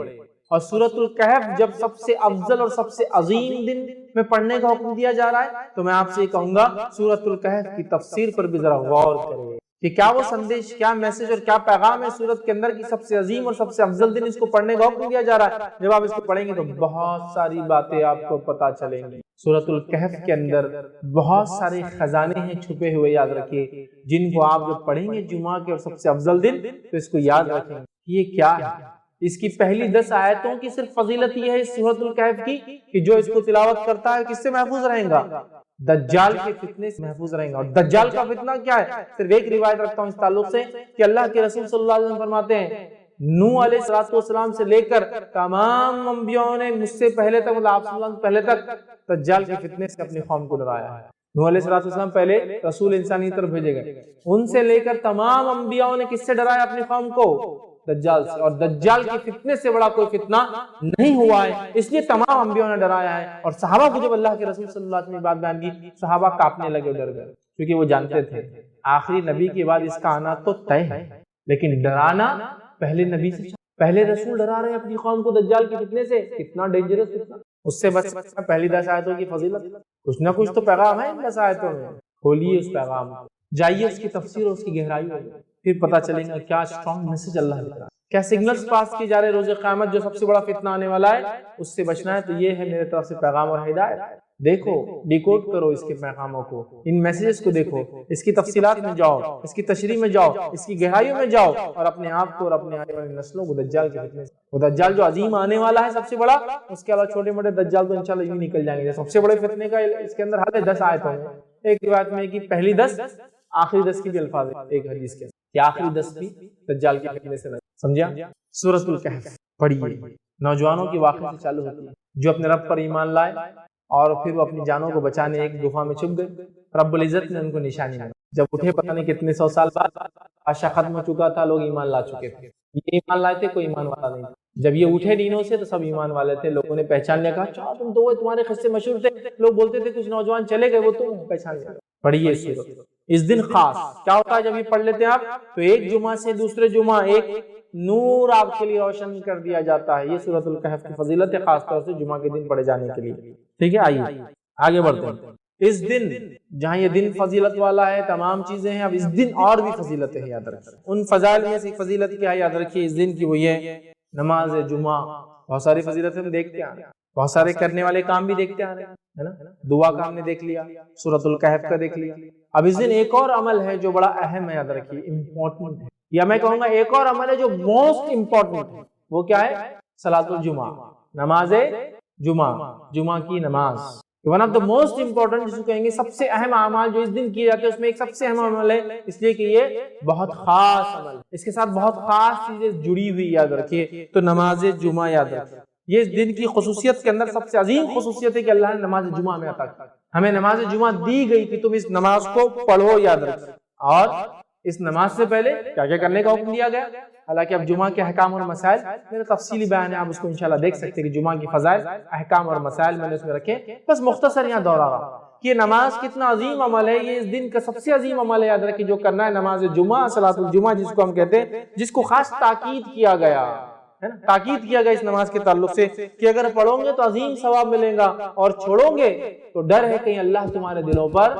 اور سورۃ الکہف جب سب سے افضل اور سب سے عظیم دن میں پڑھنے کا حکم دیا جا رہا ہے تو میں آپ سے یہ کہوں گا سورۃ الکہف کی تفسیر پر بھی ذرا غور کریں کہ کیا وہ سندیش، کیا میسج اور کیا پیغام ہے سورت کے اندر کی سب سے عظیم اور سب سے افضل دن اس کو پڑھنے کا حکم دیا جا رہا ہے. جب آپ اس کو پڑھیں گے تو بہت ساری باتیں آپ کو پتہ چلیں گی. سورۃ الکہف کے اندر بہت سارے خزانے ہیں چھپے ہوئے، یاد رکھیے، جن کو آپ جب پڑھیں گے جمعہ کے اور سب سے افضل دن تو اس کو یاد رکھیں یہ کیا ہے. اس کی پہلی 10 آیتوں کی صرف فضیلت یہ ہے اس سورۃ الکہف کی کہ جو اس کو تلاوت کرتا ہے کس سے محفوظ رہیں گا؟ دجال کے فتنے سے محفوظ رہیں گا. اور دجال کا فتنہ کیا ہے؟ صرف ایک روایت رکھتا ہوں اس تعلق سے کہ اللہ کے رسول صلی اللہ علیہ وسلم فرماتے ہیں نوح علیہ السلام سے لے کر تمام انبیاءوں نے مجھ سے پہلے تک، مطلب آپ صلی اللہ علیہ وسلم پہلے تک دجال کے فتنے سے اپنی قوم کو ڈرایا ہے. نوح علیہ السلام پہلے رسول انسانی طرف بھیجے گئے، ان سے لے کر تمام انبیاءوں نے کس سے ڈرایا اپنی قوم کو؟ دجال سے. اور دجال کے فتنے سے بڑا کوئی فتنہ نہیں ہوا ہے، اس لیے تمام انبیاءوں نے ڈرایا ہے. اور صحابہ کو جب اللہ کے رسول صلی اللہ علیہ وسلم نے بات بیان کی، صحابہ کانپنے لگے، ڈر گئے، کیونکہ وہ جانتے تھے آخری نبی کے بعد اس کا آنا تو طے ہے، لیکن ڈرانا پہلے نبی سے، پہلے رسول ڈرا رہے ہیں اپنی قوم کو دجال کے فتنے سے. کتنا ڈینجرس فتنہ. اس سے بچنا پہلی 10 آیتوں کی فضیلت. کچھ نہ کچھ تو پیغام ہے ان 10 آیتوں میں. کھولیے اس پیغام کو، جائیے اس کی تفسیر اور اس کی گہرائی ہوگی، پھر پتہ چلیں گا کیا اسٹرانگ میسج اللہ دے رہا ہے، کیا سگنلز پاس کی جا رہے روز قیامت جو سب سے بڑا فتنہ آنے والا ہے اس سے بچنا ہے. تو یہ ہے میرے طرف سے پیغام اور ہدایت. دیکھو، ڈیکوڈ کرو اس کے پیغاموں کو، ان میسیجز کو دیکھو، اس کی تفصیلات میں جاؤ، اس کی تشریح میں جاؤ، اس کی گہرائیوں میں جاؤ، اور اپنے آپ کو اور اپنے آنے والی نسلوں کو دجال کے فتنے سے، وہ دجال جو عظیم آنے والا ہے سب سے بڑا، اس کے علاوہ چھوٹے موٹے دجال تو انشاءاللہ یوں نکل جائیں گے. سب سے بڑے فتنے کا اس کے اندر حد ہے 10 آیتوں میں. ایک روایت میں کہ پہلی 10 آخری 10 کی بھی الفاظ ہے ایک حدیث کے کہ آخری 10 بھی دجال کے فتنے سے. سمجھا؟ سورۃ الکہف پڑھیے. نوجوانوں کی واقعے سے چالو ہوتی ہے جو اپنے رب پر ایمان لائے اور پھر وہ اپنی جانوں کو بچانے ایک گفا میں چھپ گئے. رب العزت نے ان کو نشانی دی. جب اٹھے پتہ نہیں کتنے 100 سال بعد، بادشاہ ختم ہو چکا تھا، لوگ ایمان لا چکے تھے. یہ ایمان لائے تھے، کوئی ایمان والا نہیں. جب یہ اٹھے دینوں سے تو سب ایمان والے تھے. لوگوں نے پہچان لیا، کہا اچھا تم تو وہ تمہارے قصے مشہور تھے، لوگ بولتے تھے کچھ نوجوان چلے گئے، وہ تم پہچان لیا. پڑھیے اس دن خاص کیا ہوتا ہے جب یہ پڑھ لیتے ہیں آپ تو ایک جمعہ سے دوسرے جمعہ ایک نور آپ کے لیے روشن کر دیا جاتا ہے. یہ سورۃ الکہف کی فضیلت ہے، خاص طور سے جمعہ کے دن پڑھے جانے کے لیے. ٹھیک ہے، آئیے آگے بڑھتے ہیں. اس دن جہاں یہ دن فضیلت والا ہے، تمام چیزیں ہیں، اب اس دن اور بھی فضیلت ہے، یاد رکھیں. ان فضائل میں سے فضیلت کیا ہے یاد رکھیے اس دن کی، وہ یہ نماز جمعہ. بہت ساری فضیلتیں ہم دیکھتے ہیں، بہت سارے کرنے والے کام بھی دیکھتے ہیں ہے نا. دعا کا ہم نے دیکھ لیا، سورۃ الکہف کا دیکھ لیا. اب اس دن ایک اور عمل ہے جو بڑا اہم ہے، یاد رکھیے، امپورٹنٹ ہے، یا میں کہوں گا ایک اور عمل ہے جو موسٹ امپورٹنٹ ہے. وہ کیا ہے؟ صلاۃ الجمعہ، نماز جمعہ، جمعہ کی نماز. One of the most important, جس کو کہیں گے سب سے اہم اعمال جو اس دن کیے جاتے ہیں، اس میں ایک سب سے اہم عمل ہے، اس لیے کہ یہ بہت خاص عمل، اس کے ساتھ بہت خاص چیزیں جڑی ہوئی، یاد رکھیے. تو نماز جمعہ یاد رکھیے. یہ اس دن کی خصوصیت کے اندر سب سے عظیم خصوصیت ہے کہ اللہ نے نماز جمعہ میں عطا کی. ہمیں نماز جمعہ دی گئی کہ تم اس نماز کو پڑھو، یاد رکھو. اور اس نماز سے پہلے کیا کیا کرنے کا حکم دیا گیا. حالانکہ اب جمعہ کے احکام اور مسائل میرا تفصیلی بیان ہے، آپ اس کو انشاءاللہ دیکھ سکتے ہیں کہ جمعہ کی فضائل، احکام اور مسائل میں نے اس میں رکھے. بس مختصر یہاں دورہ رہا کہ یہ نماز کتنا عظیم عمل ہے. یہ اس دن کا سب سے عظیم عمل ہے، یاد رکھیں، جو کرنا ہے نماز جمعہ، صلاۃ الجمعہ جس کو ہم کہتے ہیں، جس کو خاص تاکید کیا گیا ہے نا. تاکید کیا گیا اس نماز کے تعلق سے کہ اگر پڑھو گے تو عظیم ثواب ملے گا، اور چھوڑو گے تو ڈر ہے کہیں اللہ تمہارے دلوں پر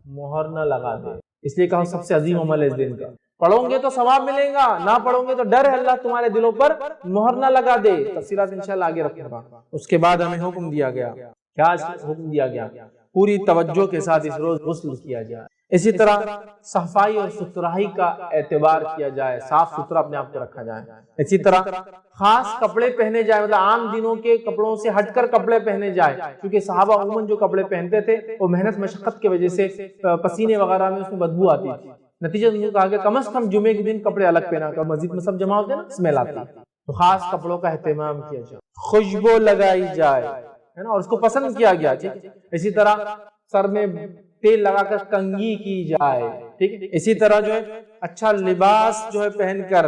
مہر نہ لگا دے. اس لیے کہا سب سے عظیم عمل ہے اس دن کا. پڑھو گے تو ثواب ملے گا، نہ پڑھو گے تو ڈر ہے اللہ تمہارے دلوں پر مہر نہ لگا دے. تفصیلات انشاءاللہ آگے رکھوں گا. اس کے بعد ہمیں حکم دیا گیا، کیا حکم دیا گیا؟ پوری توجہ کے ساتھ اس روز غسل کیا جائے. اسی طرح صفائی اور ستھرائی کا اعتبار کیا جائے، صاف ستھرا اپنے آپ کو رکھا جائے۔ اسی طرح خاص کپڑے پہنے جائے، مطلب عام دنوں کے کپڑوں سے ہٹ کر کپڑے پہنے جائے، کیونکہ صحابہ عموماً جو کپڑے پہنتے تھے وہ محنت مشقت کی وجہ سے پسینے وغیرہ میں اس میں بدبو آتی تھی، نتیجہ انہوں نے کہا کہ کم از کم جمعے کے دن کپڑے الگ پہنا کر، مسجد میں سب جمع ہوتے ہیں نا، اسمیل آتی ہے، تو خاص کپڑوں کا اہتمام کیا جائے، خوشبو لگائی جائے، ہے نا، اور اس کو پسند کیا گیا، ٹھیک ہے۔ اسی طرح سر میں تیل لگا کر کنگھی کی جائے، ٹھیک ہے۔ اسی طرح جو ہے اچھا لباس جو ہے پہن کر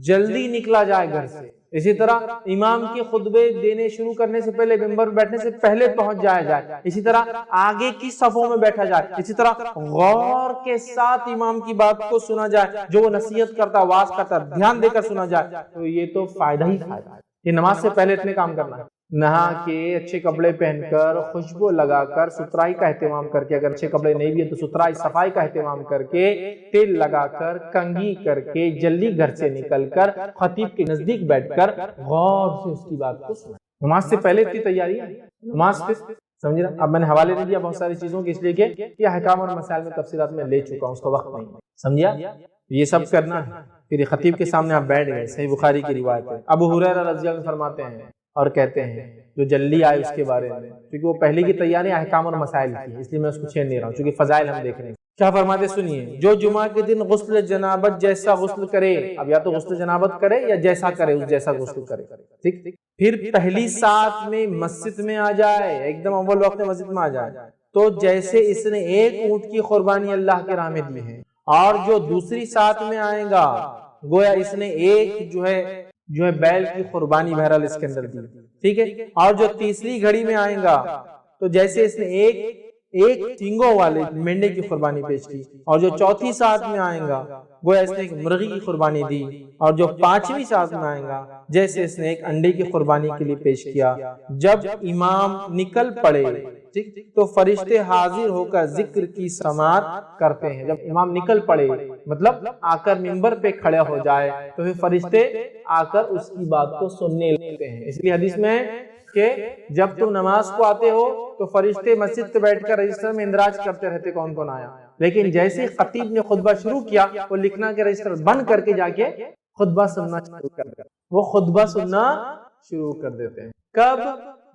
جلدی نکلا جائے گھر سے۔ اسی طرح امام کے خطبے دینے شروع کرنے سے پہلے، ممبر پر بیٹھنے سے پہلے پہنچ جائے۔ اسی طرح آگے کی صفوں میں بیٹھا جائے۔ اسی طرح غور کے ساتھ امام کی بات کو سنا جائے، جو وہ نصیحت کرتا، واعظ کرتا، دھیان دے کر سنا جائے، تو یہ تو فائدہ ہی فائدہ ہے۔ یہ نماز سے پہلے اتنے کام کرنا ہے، نہا کے اچھے کپڑے پہن کر، خوشبو لگا کر، ستھرائی کا اہتمام کر کے، اگر اچھے کپڑے نہیں بھی ہیں تو ستھرائی صفائی کا اہتمام کر کے، تیل لگا کر، کنگھی کر کے، جلدی گھر سے نکل کر خطیب کے نزدیک بیٹھ کر غور سے اس کی بات کو سنا۔ نماز سے پہلے اتنی تیاری ہے، نماز پہ سمجھ رہا۔ اب میں نے حوالے نہیں دیا بہت ساری چیزوں کے، اس لیے کہ یہ احکام اور مسائل میں تفصیلات میں لے چکا ہوں، اس کا وقت نہیں، سمجھا۔ یہ سب کرنا ہے، پھر خطیب کے سامنے آپ بیٹھ گئے، صحیح بخاری کی روایت ہے، ابو ہریرہ رضی اللہ عنہ فرماتے ہیں اور کہتے ہیں جو جلدی آئے اس کے بارے میں، کیونکہ وہ پہلے کی تیاری احکام اور مسائل کی، اس لیے میں اس کو چھیڑ نہیں رہا ہوں، چونکہ فضائل ہم دیکھ رہے ہیں۔ کیا فرماتے سنیے، جو جمعہ کے دن غسل جنابت جیسا غسل کرے، اب یا تو غسل جنابت کرے یا جیسا کرے اس جیسا غسل کرے، ٹھیک، پھر پہلی ساعت میں مسجد میں آ جائے، ایک دم اول وقت میں مسجد میں آ جائے، تو جیسے اس نے ایک اونٹ کی قربانی اللہ کے راہ میں دی ہے، اور جو دوسری ساعت میں آئے گا گویا اس نے ایک جو ہے بیل کی قربانی بہرحال اس کے اندر دی، ٹھیک ہے، اور جو تیسری گھڑی میں آئے گا تو جیسے اس نے ایک سینگوں والے مینڈے کی قربانی پیش کی، اور جو چوتھی ساعت میں آئے گا گویا اس نے ایک مرغی کی قربانی دی، اور جو پانچویں ساعت میں آئے گا جیسے اس نے ایک انڈے کی قربانی کے لیے پیش کیا۔ جب امام نکل پڑے تو فرشتے حاضر ہو کر ذکر کی سماعت کرتے ہیں۔ جب امام نکل پڑے مطلب آ کر ممبر پہ کھڑے ہو جائے تو پھر فرشتے آ کر اس کی بات کو سننے لگتے ہیں۔ اس لیے حدیث میں کہ جب تم نماز کو آتے ہو تو فرشتے مسجد پہ بیٹھ کر رجسٹر میں اندراج کرتے رہتے کون کون آیا، لیکن جیسے خطیب نے خطبہ شروع کیا وہ لکھنا کہ رجسٹر بند کر کے جا کے خطبہ سننا شروع کر دیتے، وہ خطبہ سننا شروع کر دیتے ہیں۔ کب؟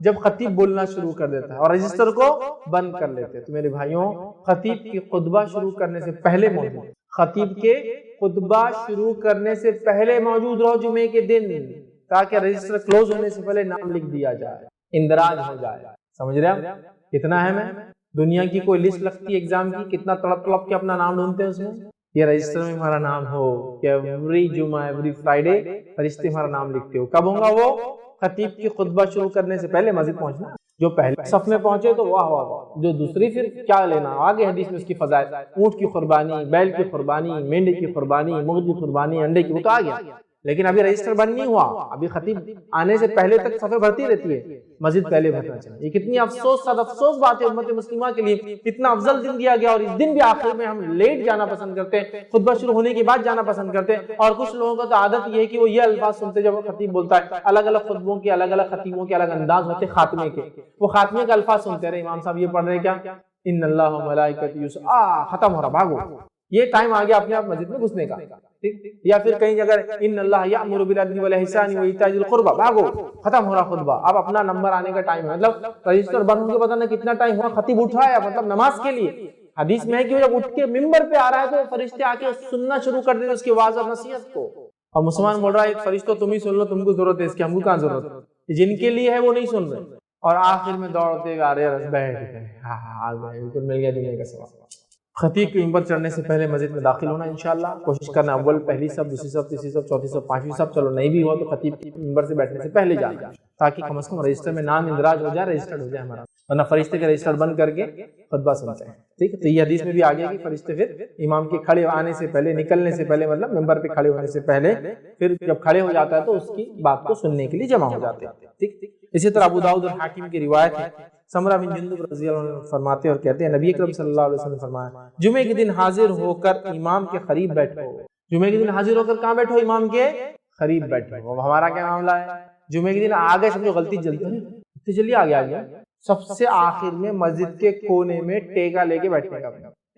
جب خطیب بولنا شروع کر دیتا ہے، اور رجسٹر کو بند کر لیتے ہیں۔ تو میرے بھائیوں، خطیب کی خطبہ شروع کرنے سے پہلے موجود، خطیب کے خطبہ شروع کرنے سے پہلے موجود رہو جمعے کے دن، تاکہ رجسٹر کلوز ہونے سے پہلے نام لکھ دیا جائے، اندراج ہو جائے۔ سمجھ رہے ہیں کتنا ہے؟ میں دنیا کی کوئی لسٹ لگتی ہے ایگزام کی، کتنا تڑپ تڑپ کے اپنا نام ڈھونڈتے ہیں اس میں، یہ رجسٹر میں ہمارا نام ہو کہ ایوری جمعہ ایوری فرائیڈے فرشتے ہمارا نام لکھتے ہو۔ کب ہوگا وہ؟ خطیب کی خطبہ شروع کرنے سے پہلے مسجد پہنچنا۔ جو پہلے صف میں پہنچے تو واہ واہ واہ، جو دوسری پھر کیا لینا، آگے حدیث میں اس کی فضائل، اونٹ کی قربانی، بیل کی قربانی، مینڈے کی قربانی، مرغ کی قربانی، انڈے کی، وہ تو آ گیا، لیکن ابھی رجسٹر بند نہیں ہوا، ابھی خطیب آنے سے پہلے تک صفیں بھرتی رہتی ہے، مسجد پہلے بھرنا چاہیے۔ یہ کتنی افسوس صد افسوس بات ہے امت مسلمہ کے لیے، اتنا افضل دن دیا گیا اور اس دن بھی آخر میں ہم لیٹ جانا پسند کرتے ہیں، خطبہ شروع ہونے کے بعد جانا پسند کرتے ہیں۔ اور کچھ لوگوں کا تو عادت یہ ہے کہ وہ یہ الفاظ سنتے جب وہ خطیب بولتا ہے، الگ الگ خطبوں کے الگ الگ خطیبوں کے الگ انداز ہوتے خاتمے کے، وہ خاتمے کا الفاظ سنتے رہے، امام صاحب یہ پڑھ رہے کیا، ان اللہ و ملائکتہ ختم ہو رہا، بھاگو، یہ ٹائم آ گیا اپنے آپ مسجد میں گھسنے کا، یا پھر کہیں جگہ ان اللہ یأمر بالعدل والاحسان وایتاء ذی القربى، بھاگو، ختم ہو رہا خطبہ، اب اپنا نمبر آنے کا ٹائم ہے، مطلب رجسٹر بند ہونے کے پتہ نہیں کتنا ٹائم ہوا، خطیب اٹھا ہے مطلب نماز کے لیے۔ حدیث میں ہے کہ جب اٹھ کے ممبر پہ آ رہا ہے تو فرشتے آ کے سننا شروع کر دیتے اس کی واعظ اور نصیحت کو، اور مسلمان بول رہا ہے ایک فرشتوں تم ہی سن لو، تم کو ضرورت ہے اس کی، ہم کو کہاں ضرورت ہے، جن کے لیے ہے وہ نہیں سن رہے، اور آخر میں دوڑتے آ رہے بیٹھ گئے، ہاں بالکل مل گیا دنیا کا سوال۔ خطیب کے ممبر چڑھنے سے پہلے مسجد میں داخل ہونا انشاءاللہ، کوشش کرنا اول پہلی صف، دوسری صف، تیسری صف، چوتھی صف، پانچویں صف، چلو نہیں بھی ہو تو خطیب کے ممبر سے بیٹھنے سے پہلے جانا، تاکہ کم از کم رجسٹر میں نام اندراج ہو جائے، رجسٹرڈ ہو جائے ہمارا، ورنہ فرشتے کا رجسٹر بند کر کے خطبہ سنتے ہیں، ٹھیک ہے۔ تو یہ حدیث میں بھی آگے کہ فرشتے پھر امام کے کھڑے آنے سے پہلے، نکلنے سے پہلے، مطلب ممبر پہ کھڑے ہونے سے پہلے، پھر جب کھڑے ہو جاتا ہے تو اس کی بات کو سننے کے لیے جمع ہو جاتے ہیں، ٹھیک۔ اسی طرح ابو داؤد اور حاکم کی روایت ہے، سمرہ بن جندب رضی اللہ عنہ فرماتے اور کہتے ہیں نبی اکرم صلی اللہ علیہ وسلم نے فرمایا جمعے کے دن حاضر ہو کر امام کے قریب بیٹھو، جمعے کے دن حاضر ہو کر کہاں بیٹھو؟ امام کے قریب بیٹھو۔ ہمارا کیا معاملہ ہے؟ جمعے کے دن آگے سمجھو غلطی جلدی اتنی جلدی آگے آ گیا، سب سے آخر میں مسجد کے کونے میں ٹیکا لے کے بیٹھنے کا،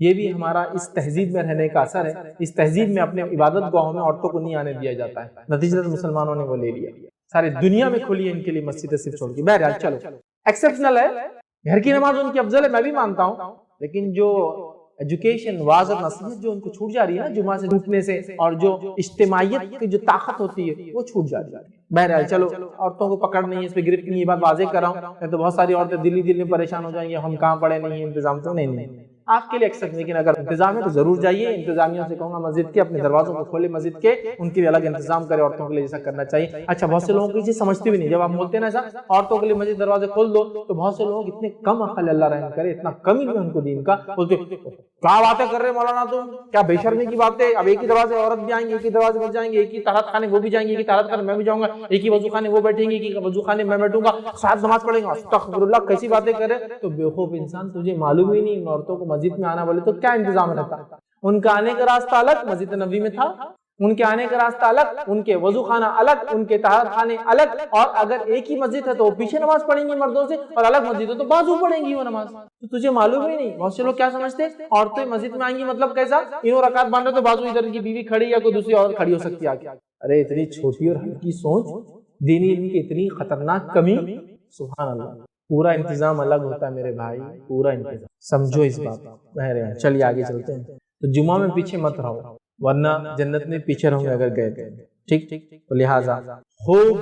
یہ بھی ہمارا اس تہذیب میں رہنے کا اثر ہے. اس تہذیب میں اپنے عبادت گاہوں میں عورتوں کو نہیں آنے دیا جاتا ہے، نتیجہ مسلمانوں نے وہ لے لیا. سارے دنیا میں کھلی ہے ان کے لیے مسجد صرف چھوڑ کے. بہرحال چلو ایکسیپشنل ہے، گھر کی نماز ان کی افضل ہے، میں بھی مانتا ہوں، لیکن جو ایجوکیشن، واعظ اور نصیحت جو ان کو چھوٹ جا رہی ہے نا جمعہ سے ڈھوکنے سے، اور جو اجتماعیت کی جو طاقت ہوتی ہے وہ چھوٹ جا رہی ہے. بہرحال چلو عورتوں کو پکڑ نہیں ہے، اس پہ گرفت نہیں، یہ بات واضح کر رہا ہوں. میں تو بہت ساری عورتیں دلی میں پریشان ہو جائیں گی، ہم کہاں پڑے نہیں ہیں، انتظام تو نہیں. آپ کے لیے ایکسپٹ، لیکن اگر انتظام ہے تو ضرور جائیے. انتظامیہ سے کہوں گا مسجد کے اپنے دروازوں کو کھولے، مسجد کے ان کے لیے الگ انتظام کرے، عورتوں کے لیے جیسا کرنا چاہیے. اچھا بہت سے لوگوں کو یہ چیز سمجھتے بھی نہیں، جب آپ بولتے ہیں نا ایسا عورتوں کے لیے مسجد دروازے کھول دو، تو بہت سے لوگ اتنے کم عقل، اللہ رحم کرے، اتنا کم علم ہے ان کو دین کا، بولتے کیا باتیں کر رہے مولانا تم، کیا بے شرمی کی باتیں. اب ایک ہی دروازے عورت بھی آئیں گی، ایک ہی دروازے میں جائیں گے، ایک ہی طہارت خانے وہ بھی جائیں گے، ایک ہی طہارت خانے میں بھی جاؤں گا، ایک ہی وضو خانے وہ بیٹھیں گے، ایک ہی وضو خانے میں بیٹھوں گا، ساتھ نماز پڑھیں گا. استغفر اللہ، کیسی باتیں کرے. تو بیوقوف انسان، تجھے معلوم ہی نہیں عورتوں کو مسجد میں آنا بولے تو کیا انتظام رہتا. ان کا آنے کا راستہ الگ مسجد نبوی میں تھا، ان کے آنے کا راستہ الگ، ان کے وضو خانہ الگ، ان کے طہارت خانے الگ. اور اگر ایک ہی مسجد ہے تو وہ پیچھے نماز پڑھیں گی مردوں سے، اور الگ مسجد ہے تو بازو پڑھیں گی وہ نماز. تو تجھے معلوم ہی نہیں. بہت سے لوگ کیا سمجھتے ہیں عورتیں مسجد میں آئیں گی مطلب کیسا، انہوں رکعت باندھ رہے تو بازو ادھر کی بیوی کھڑی یا کوئی دوسری عورت کھڑی ہو سکتی ہے. ارے اتنی چھوٹی اور ہلکی سوچ، دینی علم کی اتنی خطرناک کمی. سبحان اللہ. پورا انتظام الگ ہوتا ہے میرے بھائی، پورا انتظام سمجھو اس بات. چلیے آگے چلتے ہیں. تو جمعہ میں پیچھے مت رہو، ورنہ جنت میں پیچھے رہوں گے اگر گئے تھے. ٹھیک. تو لہٰذا خوب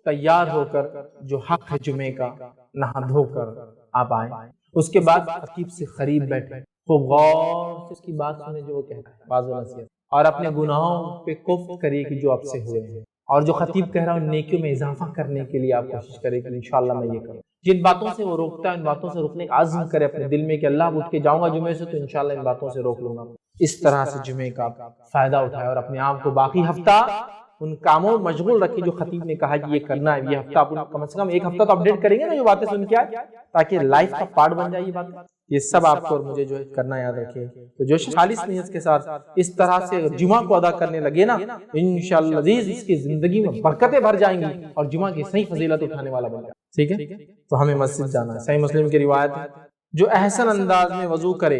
تیار ہو کر، جو حق ہے جمعے کا، نہا دھو کر آپ آئیں. اس کے بعد خطیب سے قریب بیٹھے، خوب غور سے اس کی بات سنیں جو وہ کہتا ہے، باز و نصیحت، اور اپنے گناہوں پہ کفر کریے کہ جو آپ سے ہوئے ہیں. اور جو خطیب کہہ رہا ہے نیکیوں میں اضافہ کرنے کے لیے آپ کوشش کریں کہ انشاءاللہ میں یہ کروں. جن باتوں سے وہ روکتا ہے ان باتوں سے روکنے کا عزم کرے اپنے دل میں کہ اللہ اٹھ کے جاؤں گا جمعے سے تو انشاءاللہ ان باتوں سے روک لوں گا. اس طرح سے جمعے کا فائدہ اٹھائے اور اپنے آپ کو باقی ہفتہ ان کاموں میں مشغول رکھے جو خطیب نے کہا کہ یہ کرنا ہے. یہ ہفتہ آپ کم از کم ایک ہفتہ تو اپڈیٹ کریں گے نا جو باتیں سن کے آئے، تاکہ لائف کا پارٹ بن جائے یہ بات. یہ سب آپ کو اور مجھے جو ہے کرنا یاد رکھے. تو جو خالص نیت کے ساتھ اس طرح سے جمعہ کو ادا کرنے لگے نا، انشاءاللہ عزیز اس کی زندگی میں برکتیں بھر جائیں گی اور جمعہ کی صحیح فضیلت اٹھانے والا بن جائے. ٹھیک ہے. تو ہمیں مسجد جانا ہے. صحیح مسلم کی روایت ہے، جو احسن انداز میں وضو کرے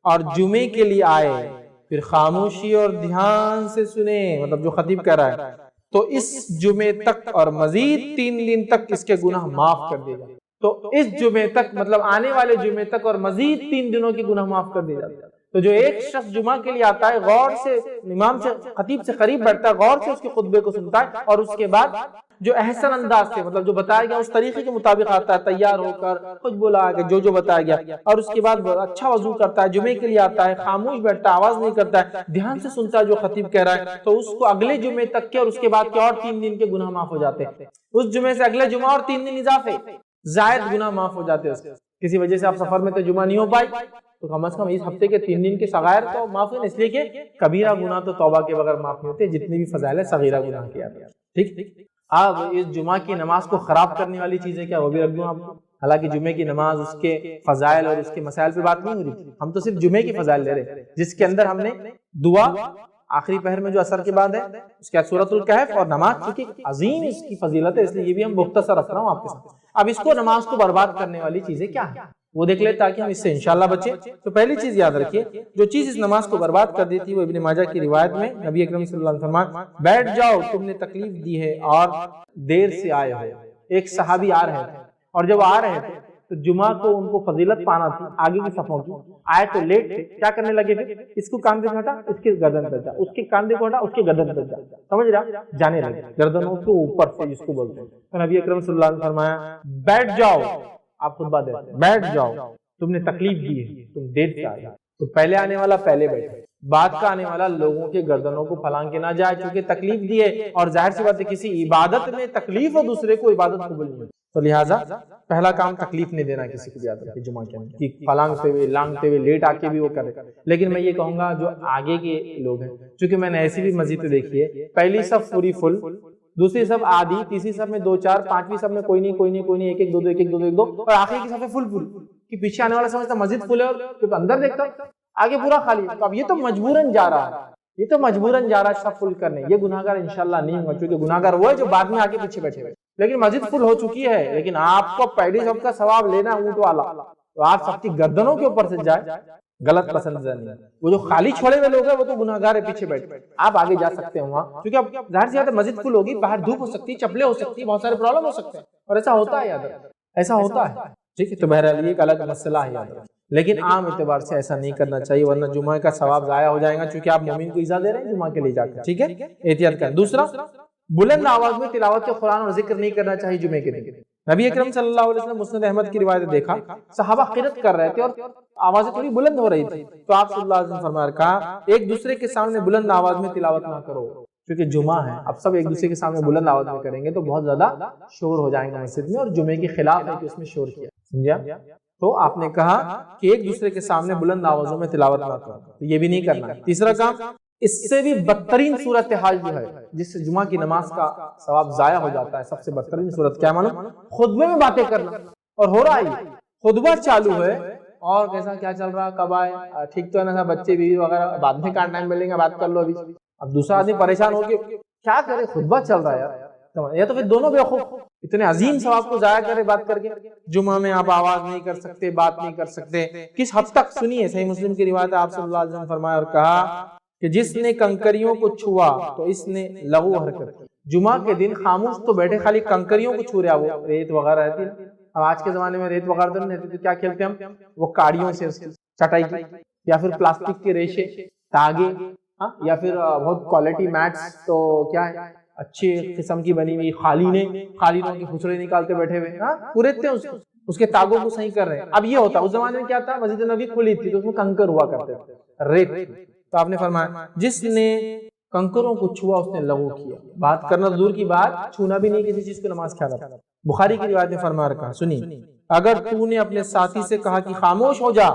اور جمعے کے لیے آئے، پھر خاموشی اور دھیان سے سنے، مطلب جو خطیب کہہ رہا ہے، تو اس جمعے تک اور مزید 3 دن تک اس کے گناہ معاف کر دے گا. تو اس جمعے تک مطلب آنے والے جمعے تک اور مزید 3 دنوں کے گناہ معاف کر دیے جاتے ہیں. تو جو ایک شخص جمعہ کے لیے آتا ہے، غور سے امام سے، خطیب سے قریب بیٹھتا ہے، غور سے اس کے خطبے کو سنتا ہے، اور اس کے بعد جو احسن انداز سے مطلب جو بتایا گیا اس طریقے کے مطابق آتا ہے، تیار ہو کر کچھ بولا کہ جو بتایا گیا، اور اس کے بعد اچھا وضو کرتا ہے، جمعے کے لیے آتا ہے، خاموش بیٹھتا ہے، آواز نہیں کرتا ہے، دھیان سے سنتا ہے جو خطیب کہہ رہا ہے، تو اس کو اگلے جمعے تک کے اور اس کے بعد کے اور 3 دن کے گناہ معاف ہو جاتے ہیں. اس جمعے سے اگلے جمعہ اور 3 دن اضافے زائد گناہ معاف ہو جاتے ہیں. کسی وجہ سے آپ سفر میں تو جمعہ نہیں ہو پائی تو کم از کم اس ہفتے کے 3 دن کے صغائر تو معاف ہیں، اس لیے کہ کبیرہ گناہ تو توبہ کے بغیر معاف نہیں ہوتے، جتنے بھی فضائل ہے صغیرہ گناہ کیا گیا. ٹھیک. اب اس جمعہ کی نماز کو خراب کرنے والی چیزیں کیا وہ بھی رکھ دوں آپ کو. حالانکہ جمعے کی نماز، اس کے فضائل اور اس کے مسائل پہ بات نہیں ہو رہی، ہم تو صرف جمعے کی فضائل لے رہے ہیں، جس کے اندر ہم نے دعا آخری پہر میں جو اثر کے بعد ہے اس کے بعد سورۃ الکہف اور نماز، چونکہ عظیم اس کی فضیلت ہے اس لیے یہ بھی ہم مختصر رکھ رہا ہوں آپ کے ساتھ. اب اس کو نماز کو برباد کرنے والی چیزیں کیا ہیں وہ دیکھ لیں تاکہ ہم اس سے انشاءاللہ بچیں. تو پہلی چیز یاد رکھیے، جو چیز اس نماز کو برباد کر دیتی وہ ابن ماجہ کی روایت میں نبی اکرم صلی اللہ علیہ وسلم فرمایا، بیٹھ جاؤ تم نے تکلیف دی ہے اور دیر سے آئے ہو. ایک صحابی آ رہے تھے اور جب آ رہے تھے تو جمعہ کو ان کو فضیلت پانا تھی، آگے کی صفوں کی آئے تو لیٹ تھے، کیا کرنے لگے تھے، اس کو کاندھے سے ہٹا اس کے گردن پہ جا، اس کے کاندھے کو ہٹا اس کے گردن پہ جا، سمجھ رہا، جانے لگے گردنوں کے اوپر سے جس کو بولتے ہیں. تو نبی اکرم صلی اللہ علیہ وسلم فرمایا بیٹھ جاؤ، آپ خطبہ دیتے ہیں، بیٹھ جاؤ تم نے تکلیف دی ہے، تم دیر سے آئے. تو پہلے آنے والا پہلے بیٹھے، بعد کا آنے والا لوگوں کے گردنوں کو پھلانگ کے نہ جائے، چونکہ تکلیف دی ہے اور ظاہر سی بات ہے کسی عبادت میں تکلیف ہو دوسرے کو عبادت قبول نہیں. تو لہٰذا پہلا کام تکلیف نہیں دینا کسی کو، یاد رکھیں جمعہ کے اندر کہ پھلانگتے ہوئے لانگتے ہوئے لیٹ آ کے بھی وہ کرے. لیکن میں یہ کہوں گا جو آگے کے لوگ ہیں، چونکہ میں نے ایسی بھی مسجد دیکھی ہے، پہلی صف پوری فل، دوسری صف آدھی، تیسری صف میں 2 4، پانچویں صف میں کوئی نہیں، ایک ایک دو، اور آخری کی صف فل کہ پیچھے آنے والا سمجھتا مسجد فل ہے اور جب اندر دیکھتا آگے پورا خالی. تو اب یہ تو مجبوراً جا رہا ہے سب فل کرنے. یہ گناہگار انشاءاللہ نہیں ہوگا، کیونکہ گناہگار وہ ہے جو بعد میں آگے پیچھے بیٹھے ہوئے. لیکن مسجد فل ہو چکی ہے، لیکن آپ کو پہلی صف کا ثواب لینا اونٹ والا، تو آپ سب کی گردنوں کے اوپر سے جائے غلط پسندیدہ نہیں ہے. وہ جو خالی چھوڑے ہوئے لوگ ہیں وہ تو گناہگار ہے پیچھے بیٹھ. آپ آگے جا سکتے ہیں وہاں, کیونکہ اب ظاہر سی بات ہے مسجد فل ہوگی, باہر دھوپ ہو سکتی ہے, چپلیں ہو سکتی ہیں, بہت سارے پرابلم ہو سکتے ہیں, اور ایسا ہوتا ہے, یاد رکھیں ایسا ہوتا ہے. ٹھیک ہے, تو بہرحال یہ ایک الگ مسئلہ ہے, یاد رکھیں. لیکن عام اعتبار سے ایسا نہیں کرنا چاہیے, ورنہ جمعہ کا ثواب ضائع ہو جائے گا, چونکہ آپ مومن کو ایذا دے رہے ہیں جمعہ کے لیے جا کر. ٹھیک ہے, احتیاط کریں. دوسرا, بلند آواز میں تلاوت قرآن اور ذکر نہیں کرنا چاہیے جمعے کے دن. نبی اکرم صلی اللہ علیہ وسلم مسند احمد کی روایت دیکھا, صحابہ قرات کر رہے تھے اور آوازیں تھوڑی بلند ہو رہی تھی, تو آپ صلی اللہ علیہ وسلم فرمایا, کہا ایک دوسرے کے سامنے بلند آواز میں تلاوت نہ کرو, کیونکہ جمعہ ہے. اب سب ایک دوسرے کے سامنے بلند آواز میں کریں گے تو بہت زیادہ شور ہو جائیں گے مسجد میں, اور جمعے کے خلاف ہے کہ اس میں شور کیا. سمجھا؟ تو آپ نے کہا کہ ایک دوسرے کے سامنے بلند آوازوں میں تلاوت نہ کرو, تو یہ بھی نہیں کرنا. تیسرا کام, اس سے بھی بدترین صورتحال جو ہے جس سے جمعہ کی نماز کا ثواب ضائع ہو جاتا ہے, سب سے بدترین صورت کیا معلوم؟ خطبے میں باتیں کرنا. اور ہو رہا ہے, خطبہ چالو ہے اور کیسا کیا چل رہا, کب آئے, ٹھیک تو ہے نا, بچے بیوی وغیرہ, بعد میں کہاں ٹائم ملیں گا, بات کر لو ابھی. اب دوسرا آدمی پریشان ہو کے کیا کرے, خطبہ چل رہا ہے یار, یا تو پھر دونوں بیوقوف, اتنے عظیم ثواب کو ضائع کرے بات کر کے. جمعہ میں آپ آواز نہیں کر سکتے, بات نہیں کر سکتے. کس حد تک سنیے, صحیح مسلم کی روایت ہے, آپ صلی اللہ علیہ وسلم فرمایا اور کہا کہ جس نے کنکریوں کو چھوا تو اس نے لغو حرکت کی. جمعہ کے دن خاموش تو بیٹھے, خالی کنکریوں کو چھو رہا, وہ ریت وغیرہ رہتی ہے. اب آج کے زمانے میں ریت وغیرہ تو نہیں رہتی, تو کیا کھیلتے ہم, وہ کاڑیوں سے چٹائی کی, یا پھر پلاسٹک کے ریشے, تاگے, یا پھر بہت کوالٹی میٹس, تو کیا ہے اچھی قسم کی بنی ہوئی خالینوں کی خسرے نکالتے بیٹھے ہوئے, پوریتے ہیں اس کے تاگوں کو صحیح کر رہے ہیں. اب یہ ہوتا, اس زمانے میں کیا تھا, مسجد نبوی کھلی تھی تو اس میں کنکر ہوا کرتے تھے, ریت. تو آپ نے فرمایا جس نے کنکروں کو چھوا اس نے لغو کیا. بات کرنا دور کی بات, چھونا بھی نہیں کسی چیز کو نماز کھانا. بخاری کی روایت میں فرما رکھا, سنیے, اگر تو نے اپنے ساتھی سے کہا کہ خاموش ہو جا,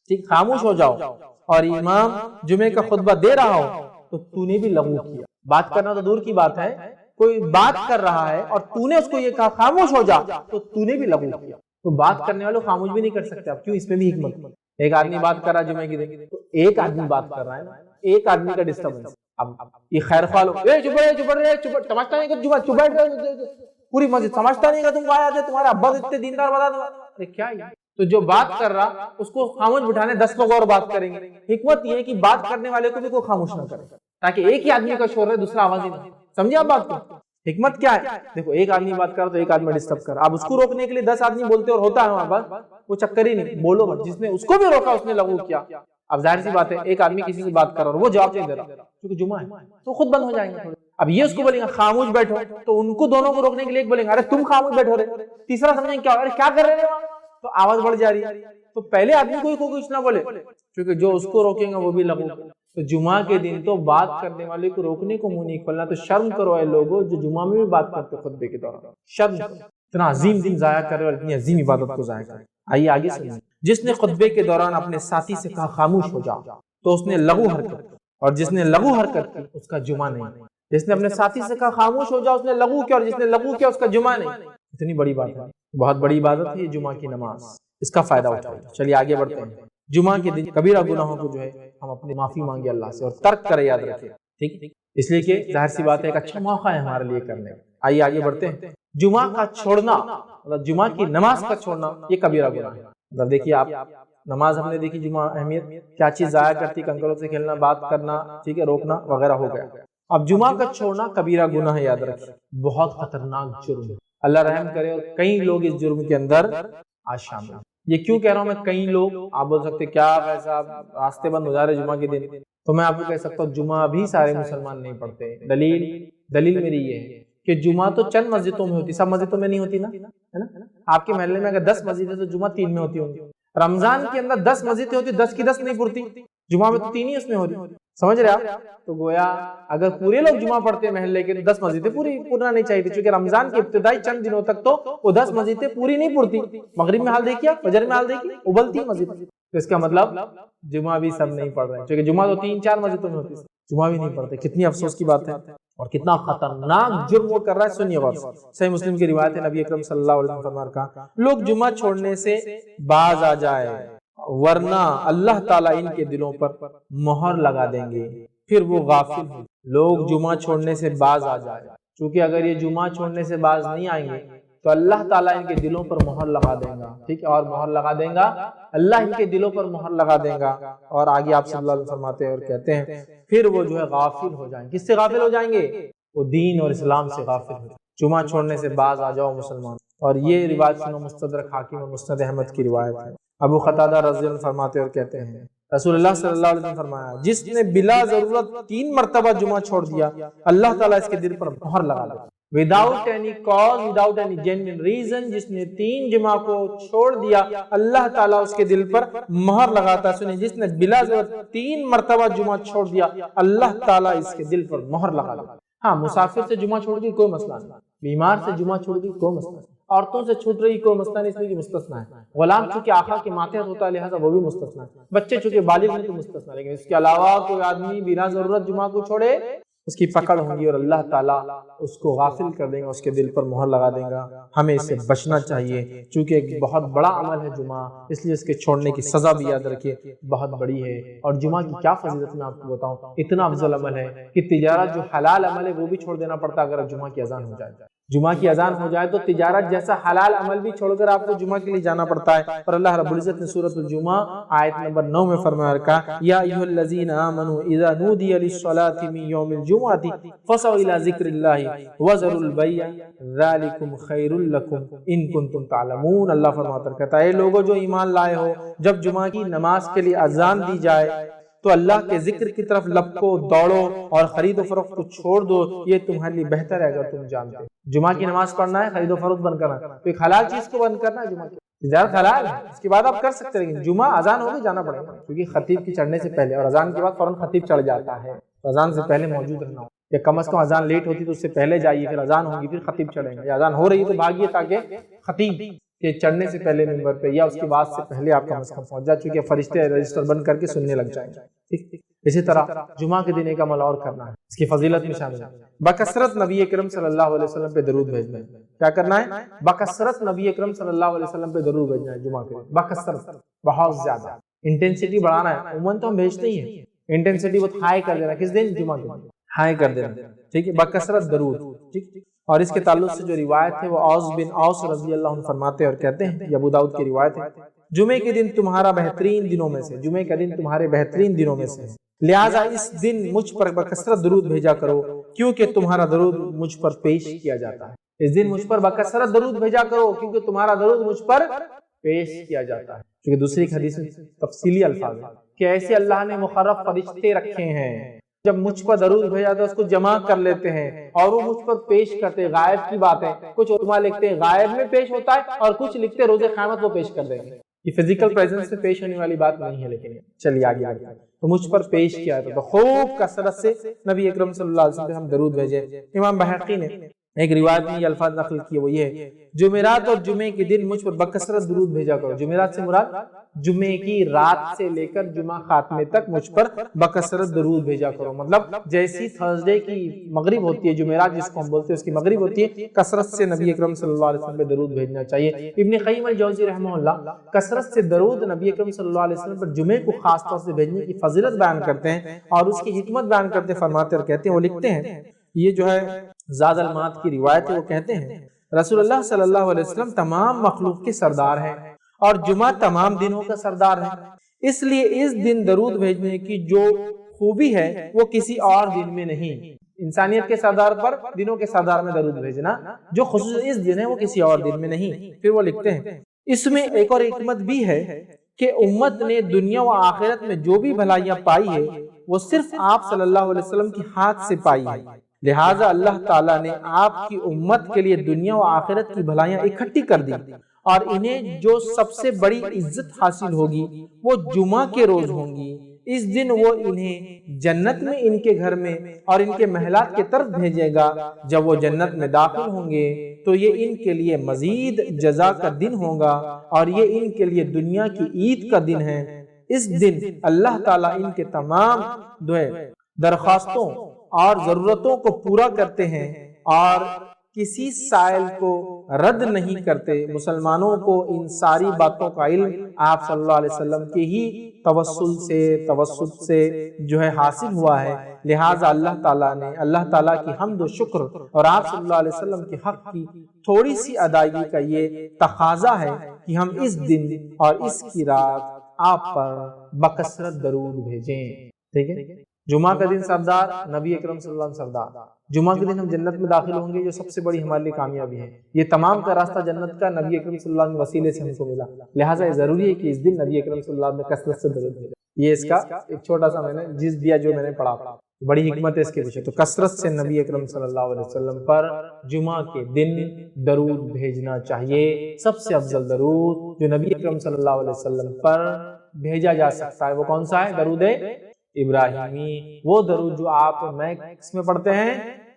ٹھیک, خاموش ہو جاؤ, اور امام جمعے کا خطبہ دے رہا ہو, تو تو نے بھی لغو کیا. بات کرنا تو دور کی بات ہے, کوئی بات کر رہا ہے اور تو نے اس کو یہ کہا خاموش ہو جا, تو تو نے بھی لغو کیا. تو بات کرنے والوں خاموش بھی نہیں کر سکتے. اب کیوں, اس میں بھی حکمت. ایک آدمی بات کر رہا ہے جمعے کی دن, تو ایک آدمی بات کر رہا ہے نا, ایک آدمی کا ڈسٹربنس. اب یہ خیر خواہ لوگ, سمجھتا نہیں کہ پوری مسجد سمجھتا نہیں کہ تم کو آیا تھے, تمہارے ابا اتنے دیندار بتا دو, ارے کیا ہے. تو جو بات کر رہا اس کو خاموش بٹھانے 10 لوگ اور بات کریں گے. حکمت یہ ہے کہ بات کرنے والے کو بھی کوئی خاموش نہ کرے, تاکہ ایک ہی آدمی کا شور ہے, دوسرا آواز ہی نہیں. سمجھے آپ بات کو؟ حکمت کیا ہے؟ دیکھو, ایک آدمی بات کر رہا تو ایک آدمی ڈسٹرب کر رہا, اب اس کو روکنے کے لیے 10 آدمی بولتے اور ہوتا ہے وہاں پر, وہ چکر ہی نہیں, بولو مت. جس نے اس کو بھی روکا اس نے لغو کیا. اب ظاہر سی بات ہے, ایک آدمی کسی سے بات کر رہا اور وہ جواب نہیں دے رہا, کیونکہ جمعہ ہے, تو خود بند ہو جائیں گے. اب یہ اس کو بولیں گے خاموش بیٹھو, تو ان کو دونوں کو روکنے کے لیے ایک بولیں گے ارے تم خاموش بیٹھو رہے, تیسرا سمجھیں کیا, ارے کیا کر رہے ہیں, تو آواز بڑھ جا رہی ہے. تو پہلے آدمی کو کچھ نہ بولے, کیونکہ جو اس کو روکیں گا وہ بھی لغو. تو جمعہ کے دن تو بات کرنے والے کو روکنے کو منہ نہیں کھولنا. تو شرم کرو اے لوگوں جو جمعہ میں بھی بات کرتے خطبے کے دوران, شرم. اتنا عظیم دن ضائع کرے اور اتنی عظیم عبادت کو ضائع کرے. آئیے آگے سنیں. جس نے خطبے کے دوران اپنے ساتھی سے کہا خاموش ہو جاؤ, تو اس نے لغو حرکت کی, اور جس نے لغو حرکت کی اس کا جمعہ نہیں. جس نے اپنے ساتھی سے کہا خاموش ہو جاؤ اس نے لغو کیا, اور جس نے لغو کیا اس کا جمعہ نہیں. اتنی بڑی بات ہے, بہت بڑی عبادت ہے یہ جمعہ کی نماز, اس کا فائدہ اٹھائیں. چلیے آگے بڑھتے ہیں. جمعہ کے دن کبیرہ گناہوں کو جو ہے ہم اپنی معافی مانگے اللہ سے, اور ترک کرے, یاد رکھیں, ٹھیک, اس لیے کہ ظاہر سی بات ہے ایک اچھا موقع ہے ہمارے لیے کرنے. آئیے آگے بڑھتے ہیں. جمعہ کا چھوڑنا, مطلب جمعہ کی نماز کا چھوڑنا, یہ کبیرہ گناہ ہے. مطلب دیکھیے آپ, نماز ہم نے دیکھی جمعہ اہمیت کیا چیز ضائع کرتی, کنکروں سے کھیلنا, بات کرنا, ٹھیک ہے, روکنا وغیرہ ہو گیا. اب جمعہ کا چھوڑنا کبیرہ گناہ ہے, یاد رکھیں, بہت خطرناک جرم. اللہ رحم کرے, اور کئی لوگ اس جرم کے اندر آج شامل. یہ کیوں کہہ رہا ہوں میں کئی لوگ؟ آپ بول سکتے کیا ویسا راستے بند ہو جا رہے جمعہ کے دن, تو میں آپ کو کہہ سکتا ہوں جمعہ بھی سارے مسلمان نہیں پڑھتے. دلیل میری یہ ہے کہ جمعہ تو چند مسجدوں میں ہوتی, سب مسجدوں میں نہیں ہوتی نا, ہے نا. آپ کے محلے میں اگر 10 مسجد ہے تو جمعہ 3 میں ہوتی ہوں گی. رمضان کے اندر 10 مسجدیں ہوتی, 10 کی 10 نہیں پڑتی, جمعہ میں تو 3 ہی اس میں ہوتی. سمجھ رہے آپ؟ تو گویا اگر پورے لوگ جمعہ پڑھتے ہیں محلے کے, 10 مسجدیں پورا نہیں چاہیے, چونکہ رمضان کے ابتدائی چند دنوں تک تو وہ 10 مسجدیں پوری نہیں پڑتی. مغرب میں حال دیکھیا, فجر میں حال دیکھی, ابلتی مسجد. تو اس کا مطلب جمعہ بھی سب نہیں پڑھ رہے, کیونکہ جمعہ تو 3-4 مسجدوں میں ہوتی, جمعہ بھی نہیں پڑھتے. کتنی افسوس کی بات ہے, اور کتنا خطرناک جرم وہ کر رہا ہے. سنیے غور سے, صحیح مسلم کی روایت ہے, نبی اکرم صلی اللہ علیہ وسلم فرمایا کہا لوگ جمعہ چھوڑنے سے باز آ جائے, ورنہ اللہ تعالیٰ ان کے دلوں پر مہر لگا دیں گے, پھر وہ غافل ہو. لوگ جمعہ چھوڑنے سے باز آ جائے, چونکہ اگر یہ جمعہ چھوڑنے سے باز نہیں آئیں گے تو اللہ تعالیٰ ان کے دلوں پر مہر لگا دے گا، ٹھیک ہے، اور مہر لگا دے گا، اللہ ان کے دلوں پر مہر لگا دے گا۔ اور آگے آپ صلی اللہ علیہ وسلم فرماتے ہیں اور کہتے ہیں پھر وہ جو ہے غافل ہو جائیں گے۔ کس سے غافل ہو جائیں گے؟ وہ دین اور اسلام سے غافل ہو جائیں گے۔ جمعہ چھوڑنے سے باز آ جاؤ مسلمان۔ اور یہ روایت سنو، مستدرک حاکم اور مسند احمد کی روایت ہے۔ ابو قتادہ رضی اللہ عنہ فرماتے اور کہتے ہیں رسول اللہ صلی اللہ علیہ وسلم فرمایا جس نے بلا ضرورت 3 مرتبہ جمعہ چھوڑ دیا اللہ تعالیٰ اس کے دل پر مہر لگا دے without any cause, without any genuine reason. جس نے 3 جمعہ کو چھوڑ دیا اللہ تعالیٰ اس کے دل پر مہر لگاتا ہے۔ سنیں، جس نے بلا ضرورت 3 مرتبہ جمعہ چھوڑ دیا اللہ تعالیٰ اس کے دل پر مہر لگا دے۔ ہاں، مسافر سے جمعہ چھوڑ دی کوئی مسئلہ نہیں، بیمار سے جمعہ چھوڑ دی کوئی مسئلہ نہیں، عورتوں سے چھوٹ رہی کوئی مسئلہ نہیں، اس میں مستثنا ہے۔ غلام چونکہ آقا کے ماتحت ہوتا ہے لہذا وہ بھی مستثنا ہے، بچے چونکہ بالغ نہیں تو مستثنا، لیکن اس کے علاوہ کوئی آدمی بنا ضرورت جمعہ کو چھوڑے اس کی پکڑ ہوگی اور اللہ تعالیٰ اس کو غافل کر دیں گا، اس کے دل پر مہر لگا دیں گا۔ ہمیں اس سے بچنا چاہیے چونکہ ایک بہت بڑا عمل ہے جمعہ، اس لیے اس کے چھوڑنے کی سزا بھی یاد رکھیے بہت بڑی ہے۔ اور جمعہ کی کیا فضیلت میں آپ کو بتاؤں، اتنا افضل عمل ہے کہ تجارت جو حلال عمل ہے وہ بھی چھوڑ دینا پڑتا اگر جمعہ کی اذان ہو جائے۔ جمعہ کی اذان ہو جائے تو تجارت جیسا حلال عمل بھی چھوڑ کر آپ کو جمعہ کے لیے جانا پڑتا ہے۔ اور اللہ رب العزت نے سورۃ الجمعہ آیت نمبر 9 میں فرمایا رکھا یا ایھا الذین آمنوا اذا نودی للصلاۃ من یوم الجمعۃ فاسعوا الی ذکر اللہ وذروا البیع ذلکم خیر لکم ان کنتم تعلمون۔ اللہ فرماتا ہے اے لوگوں جو ایمان لائے ہو، جب جمعہ کی نماز کے لیے اذان دی جائے تو اللہ کے ذکر کی طرف لپکو، دوڑو اور خرید و فروخت کو چھوڑ دو، یہ تمہارے لیے بہتر ہے اگر تم جانتے۔ جمعہ کی نماز پڑھنا ہے، خرید و فروخت بند کرنا ہے، تو ایک حلال چیز کو بند کرنا ہے۔ جمعہ کی تجارت حلال ہے، اس کے بعد آپ کر سکتے ہیں، لیکن جمعہ اذان ہوگی جانا پڑے گا، کیونکہ خطیب کی چڑھنے سے پہلے اور اذان کے بعد فوراً خطیب چڑھ جاتا ہے، تو اذان سے پہلے موجود رہنا ہو، یا کم از کم اذان لیٹ ہوتی تو اس سے پہلے جائیے، پھر اذان ہوگی پھر خطیب چڑھیں گے، یا اذان ہو رہی ہے تو بھاگیے تاکہ خطیب کے چڑھنے سے پہلے ممبر پہ یا اس کے بعد سے پہلے آپ کم از کم پہنچ جائے، چونکہ فرشتے رجسٹر بند کر کے سننے لگ جائیں گے۔ ٹھیک، اسی طرح جمعہ کے دن ایک عمل اور کرنا ہے، اس کی فضیلت میں شامل ہے بکثرت نبی اکرم صلی اللہ علیہ وسلم پہ درود بھیجنا ہے۔ کیا کرنا ہے؟ بکثرت نبی اکرم صلی اللہ علیہ وسلم پہ درود بھیجنا ہے جمعہ کے دن، بکثرت، بہت زیادہ، انٹینسٹی بڑھانا ہے۔ عموماً تو ہم بھیجتے ہی ہیں، انٹینسٹی بہت ہائی کر دینا، کس دن؟ جمعہ کے دن ہائی کر دینا، ٹھیک ہے، بکثرت درود، ٹھیک۔ اور اس کے تعلق سے جو روایت ہے وہ اوس بن اوس رضی اللہ عنہ فرماتے اور کہتے ہیں، یہ ابو داؤد کی روایت ہے، جمعے کے دن تمہارا بہترین دنوں میں سے، جمعے کا دن تمہارے بہترین دنوں میں سے، لہٰذا اس دن مجھ پر بکثرت درود بھیجا کرو کیونکہ تمہارا درود مجھ پر پیش کیا جاتا ہے۔ اس دن مجھ پر بکثرت درود بھیجا کرو کیونکہ تمہارا درود مجھ پر پیش کیا جاتا ہے۔ کیونکہ دوسری حدیث میں تفصیلی الفاظ ہے کہ ایسے اللہ نے مقرب فرشتے رکھے ہیں، جب مجھ پر درود بھیجا تو اس کو جمع کر لیتے ہیں اور وہ مجھ پر پیش کرتے ہیں۔ غائب کی بات ہے، کچھ علماء لکھتے ہیں غائب میں پیش ہوتا ہے اور کچھ لکھتے ہیں روز قیامت وہ پیش کر دیں گے۔ یہ فزیکل پریزنس سے پیش ہونے والی بات نہیں ہے، لیکن چلیے آگے آگے تو مجھ پر پیش کیا تھا، تو خوب کثرت سے نبی اکرم صلی اللہ علیہ وسلم پہ ہم درود بھیجے۔ امام بحقی نے ایک روایت میں یہ الفاظ نقل کیے، وہ یہ ہے جمعرات اور جمعے کے دن مجھ پر بکثرت درود بھیجا کرو۔ جمعرات سے مراد جمعے کی رات سے لے کر جمعہ خاتمے تک مجھ پر بکثرت درود بھیجا کرو، مطلب جیسی تھرسڈے کی مغرب ہوتی ہے، جمعرات جس کو ہم بولتے ہیں اس کی مغرب ہوتی ہے، کثرت سے نبی اکرم صلی اللہ علیہ وسلم پہ درود بھیجنا چاہیے۔ ابن قیم الجوزی رحمہ اللہ کثرت سے درود نبی اکرم صلی اللہ علیہ وسلم پر جمعے کو خاص طور سے بھیجنے کی فضیلت بیان کرتے ہیں اور اس کی حکمت بیان کرتے فرماتے اور کہتے ہیں، وہ لکھتے ہیں، یہ جو ہے زاد المعاد کی روایت ہے، وہ کہتے ہیں رسول اللہ صلی اللہ علیہ وسلم تمام مخلوق کے سردار ہیں اور جمعہ تمام دنوں کا سردار ہے، اس لیے اس دن درود بھیجنے کی جو خوبی ہے وہ کسی اور دن میں نہیں۔ انسانیت کے سردار پر دنوں کے سردار میں درود بھیجنا جو خصوص اس دن ہے وہ کسی اور دن میں نہیں۔ پھر وہ لکھتے ہیں اس میں ایک اور حکمت بھی ہے کہ امت نے دنیا و آخرت میں جو بھی بھلائیاں پائی ہے وہ صرف آپ صلی اللہ علیہ وسلم کی ہاتھ سے پائی ہے، لہٰذا اللہ تعالیٰ نے آپ کی امت کے لیے دنیا و آخرت کی بھلائیاں اکٹھی کر دی اور انہیں جو سب سے بڑی عزت حاصل ہوگی وہ جمعہ کے روز ہوں گی۔ اس دن وہ انہیں جنت میں ان کے گھر میں اور ان کے محلات کے طرف بھیجے گا، جب وہ جنت میں داخل ہوں گے تو یہ ان کے لیے مزید جزا کا دن ہوگا اور یہ ان کے لیے دنیا کی عید کا دن ہے۔ اس دن اللہ تعالیٰ ان کے تمام درخواستوں اور ضرورتوں کو پورا کرتے ہیں اور کسی سائل کو رد نہیں کرتے، مسلمانوں کو ان ساری باتوں کا علم آپ صلی اللہ علیہ وسلم کے ہی توسط سے جو ہے حاصل ہوا ہے، لہٰذا اللہ تعالیٰ کی حمد و شکر اور آپ صلی اللہ علیہ وسلم کے حق کی تھوڑی سی ادائیگی کا یہ تقاضا ہے کہ ہم اس دن اور اس کی رات آپ پر بکثرت درود بھیجیں۔ ٹھیک ہے، جمعہ کا دن سردار، نبی اکرم صلی اللہ علیہ وسلم سردار، جمعہ کے دن ہم جنت میں داخل ہوں گے، جو سب سے بڑی ہمارے لیے کامیابی ہے۔ یہ تمام کا راستہ جنت کا نبی اکرم صلی اللہ علیہ وسلم وسیلے سے ہم کو ملا، لہٰذا یہ ضروری ہے کہ اس دن نبی اکرم صلی اللہ علیہ وسلم میں کثرت سے درود بھیجیں۔ یہ اس کا ایک چھوٹا سا میں نے جس دیا جو میں نے پڑھا، بڑی حکمت ہے اس کے پیچھے۔ تو کثرت سے نبی اکرم صلی اللہ علیہ وسلم پر جمعہ کے دن درود بھیجنا چاہیے۔ سب سے افضل درود جو نبی اکرم صلی اللہ علیہ وسلم پر بھیجا جا سکتا ہے وہ کون سا ہے؟ درود ابراہیمی، وہ درود جو آپ میں کس میں پڑھتے ہیں؟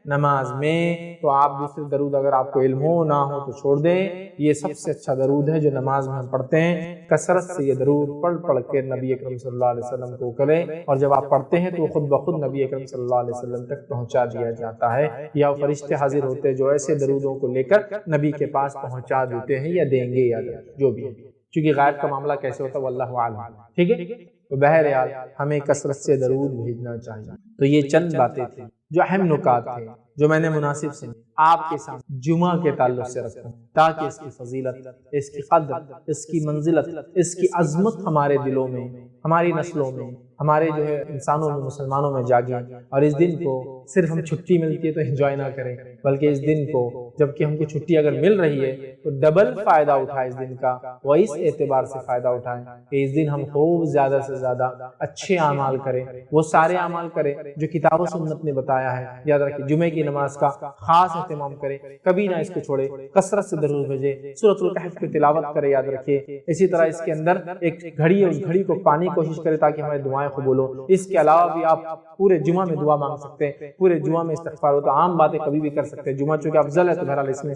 نماز میں۔ تو آپ دوسرے درود اگر آپ کو علم ہو نہ ہو تو چھوڑ دیں، یہ سب سے اچھا درود ہے جو نماز میں ہم پڑھتے ہیں۔ کثرت سے یہ درود پڑھ کے نبی اکرم صلی اللہ علیہ وسلم کو کریں، اور جب آپ پڑھتے ہیں تو خود بخود نبی اکرم صلی اللہ علیہ وسلم تک پہنچا دیا جاتا ہے، یا فرشتے حاضر ہوتے ہیں جو ایسے درودوں کو لے کر نبی کے پاس پہنچا دیتے ہیں یا دیں گے، یا جو بھی ہے، چونکہ غائب کا معاملہ کیسے ہوتا ہے واللہ اعلم۔ ٹھیک ہے، تو بہرحال ہمیں کثرت سے درود بھیجنا چاہیے۔ تو یہ چند باتیں تھیں جو اہم نکات تھے جو میں نے مناسب سے آپ کے سامنے جمعہ کے تعلق سے رکھا، تاکہ اس کی فضیلت، اس کی قدر، اس کی منزلت، اس کی عظمت ہمارے دلوں میں، ہماری نسلوں میں، ہمارے جو ہے انسانوں میں، مسلمانوں میں جاگیں، اور اس دن کو صرف ہم چھٹی ملتی ہے تو انجوائے نہ کریں، بلکہ اس دن کو جبکہ ہم کو چھٹی اگر مل رہی ہے تو ڈبل فائدہ اٹھائیں اس دن کا، وہ اس اعتبار سے فائدہ اٹھائیں کہ اس دن ہم خوب زیادہ سے زیادہ اچھے اعمال کریں، وہ سارے اعمال کریں جو کتاب و سنت نے بتایا ہے۔ یاد رکھیں جمعے کی نماز کا خاص اہتمام کریں، کبھی نہ اس کو چھوڑے، کثرت سے درود بھیجیں، سورۃ الکہف کی تلاوت کریں، یاد رکھیے۔ اسی طرح اس کے اندر ایک گھڑی ہے، اس گھڑی کو پانے کی کوشش کریں تاکہ ہماری دعائیں قبول ہو۔ اس کے علاوہ بھی آپ پورے جمعہ میں دعا مانگ سکتے ہیں، پورے جمعہ میں استغفار ہو، تو عام باتیں کبھی بھی کر سکتے ہیں، جمعہ چونکہ افضل ہے تو بہرحال اس میں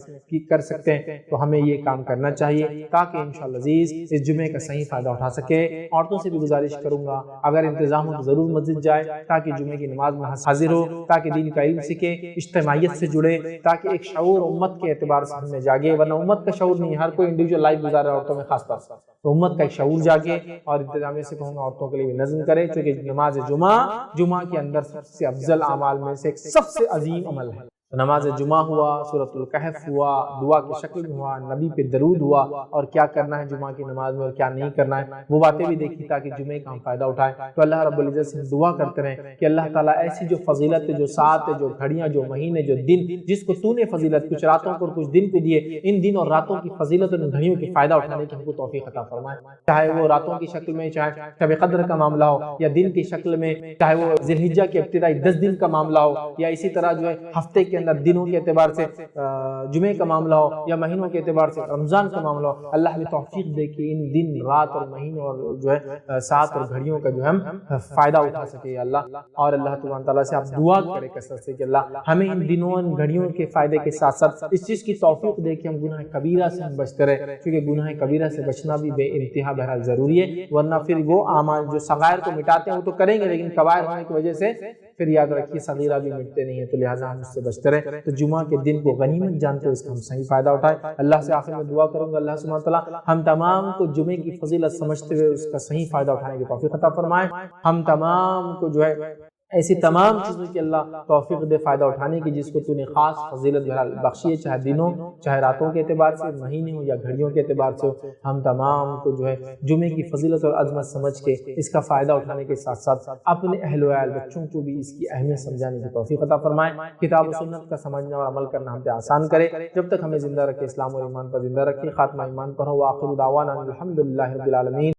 کر سکتے ہیں، تو ہمیں یہ کام کرنا چاہیے تاکہ انشاءاللہ عزیز اس جمعے کا صحیح فائدہ اٹھا سکے۔ عورتوں سے بھی گزارش کروں گا اگر انتظام ہو تو ضرور مسجد جائے تاکہ جمعے کی نماز میں حاضر ہو، تاکہ دین کا علم سیکھے، اجتماعیت سے جڑے، تاکہ ایک شعور امت کے اعتبار سے ہم میں جاگے، ورنہ امت کا شعور نہیں، ہر کوئی انڈیویجول لائف گزار رہا ہے، عورتوں میں خاص طور سے، تو امت کا ایک شعور جاگے، اور انتظامیہ سے کہوں گا عورتوں کے لیے بھی نظم کرے، کیونکہ نماز جمعہ کے اندر سب سے افضل اعمال میں سے ایک سب سے عظیم عمل ہے۔ نماز جمعہ ہوا، سورۃ الکہف ہوا، دعا کی شکل میں ہوا، نبی پہ درود ہوا، اور کیا کرنا ہے جمعہ کی نماز میں اور کیا نہیں کرنا ہے وہ باتیں بھی دیکھی تاکہ جمعے کا ہم فائدہ اٹھائیں۔ تو اللہ رب العزت سے دعا کرتے رہیں کہ اللہ تعالیٰ ایسی جو فضیلت ہے، جو ساتھ ہے، جو گھڑیاں، جو مہینے، جو دن جس کو تو نے فضیلت کچھ راتوں کو اور کچھ دن کو دیے، ان دن اور راتوں کی فضیلت اور ان گھڑیوں کی فائدہ اٹھانے کی ہم کو توفیق عطا فرمائے، چاہے وہ راتوں کی شکل میں، چاہے شب قدر کا معاملہ ہو، یا دن کی شکل میں، چاہے وہ ذی الحجہ کے ابتدائی 10 دن کا معاملہ ہو، یا اسی طرح جو ہے ہفتے کے اندر دنوں کے اعتبار سے جمعے کا معاملہ ہو، یا مہینوں کے اعتبار سے رمضان کا معاملہ ہو، اللہ ہمیں توفیق دے کہ ان دن، رات اور مہینوں اور جو ہے سات اور گھڑیوں کا جو ہم فائدہ اٹھا سکے اللہ۔ اور اللہ تبارک تعالیٰ سے آپ دعا کریں کثرت سے کہ اللہ ہمیں ان دنوں، ان گھڑیوں کے فائدے کے ساتھ ساتھ اس چیز کی توفیق دے کہ ہم گناہ کبیرہ سے ہم بچتے رہے، کیونکہ گناہ کبیرہ سے بچنا بھی بے انتہا بہرحال ضروری ہے، ورنہ پھر وہ اعمال جو صغائر کو مٹاتے ہیں وہ تو کریں گے، لیکن کبائر ہونے کی وجہ سے پھر یاد رکھیے صغیرہ بھی مٹتے نہیں ہیں، تو لہٰذا ہم اس سے بچتے رہیں۔ تو جمعہ کے دن کو غنیمت جانتے اس کا ہم صحیح فائدہ اٹھائیں۔ اللہ سے آخر میں دعا کروں گا اللہ سبحانہ وتعالیٰ ہم تمام کو جمعے کی فضیلت سمجھتے ہوئے اس کا صحیح فائدہ اٹھانے کی توفیق عطا فرمائے، ہم تمام کو جو ہے ایسی تمام چیزوں کی اللہ توفیق دے فائدہ اٹھانے کی جس کو تو نے خاص فضیلت بخشی ہے، چاہے دنوں، چاہے راتوں کے اعتبار سے، مہینے ہو یا گھڑیوں کے اعتبار سے، ہم تمام کو جو ہے جمعے کی فضیلت اور عظمت سمجھ کے اس کا فائدہ اٹھانے کے ساتھ ساتھ اپنے اہل و عیال بچوں کو بھی اس کی اہمیت سمجھانے کی توفیق عطا فرمائے، کتاب و سنت کا سمجھنا اور عمل کرنا ہم پہ آسان کرے، جب تک ہمیں زندہ رکھے، اسلام اور ایمان پر زندہ رکھے، خاتمہ ایمان پر ہو، وآخر دعوانا الحمدللہ رب العالمین۔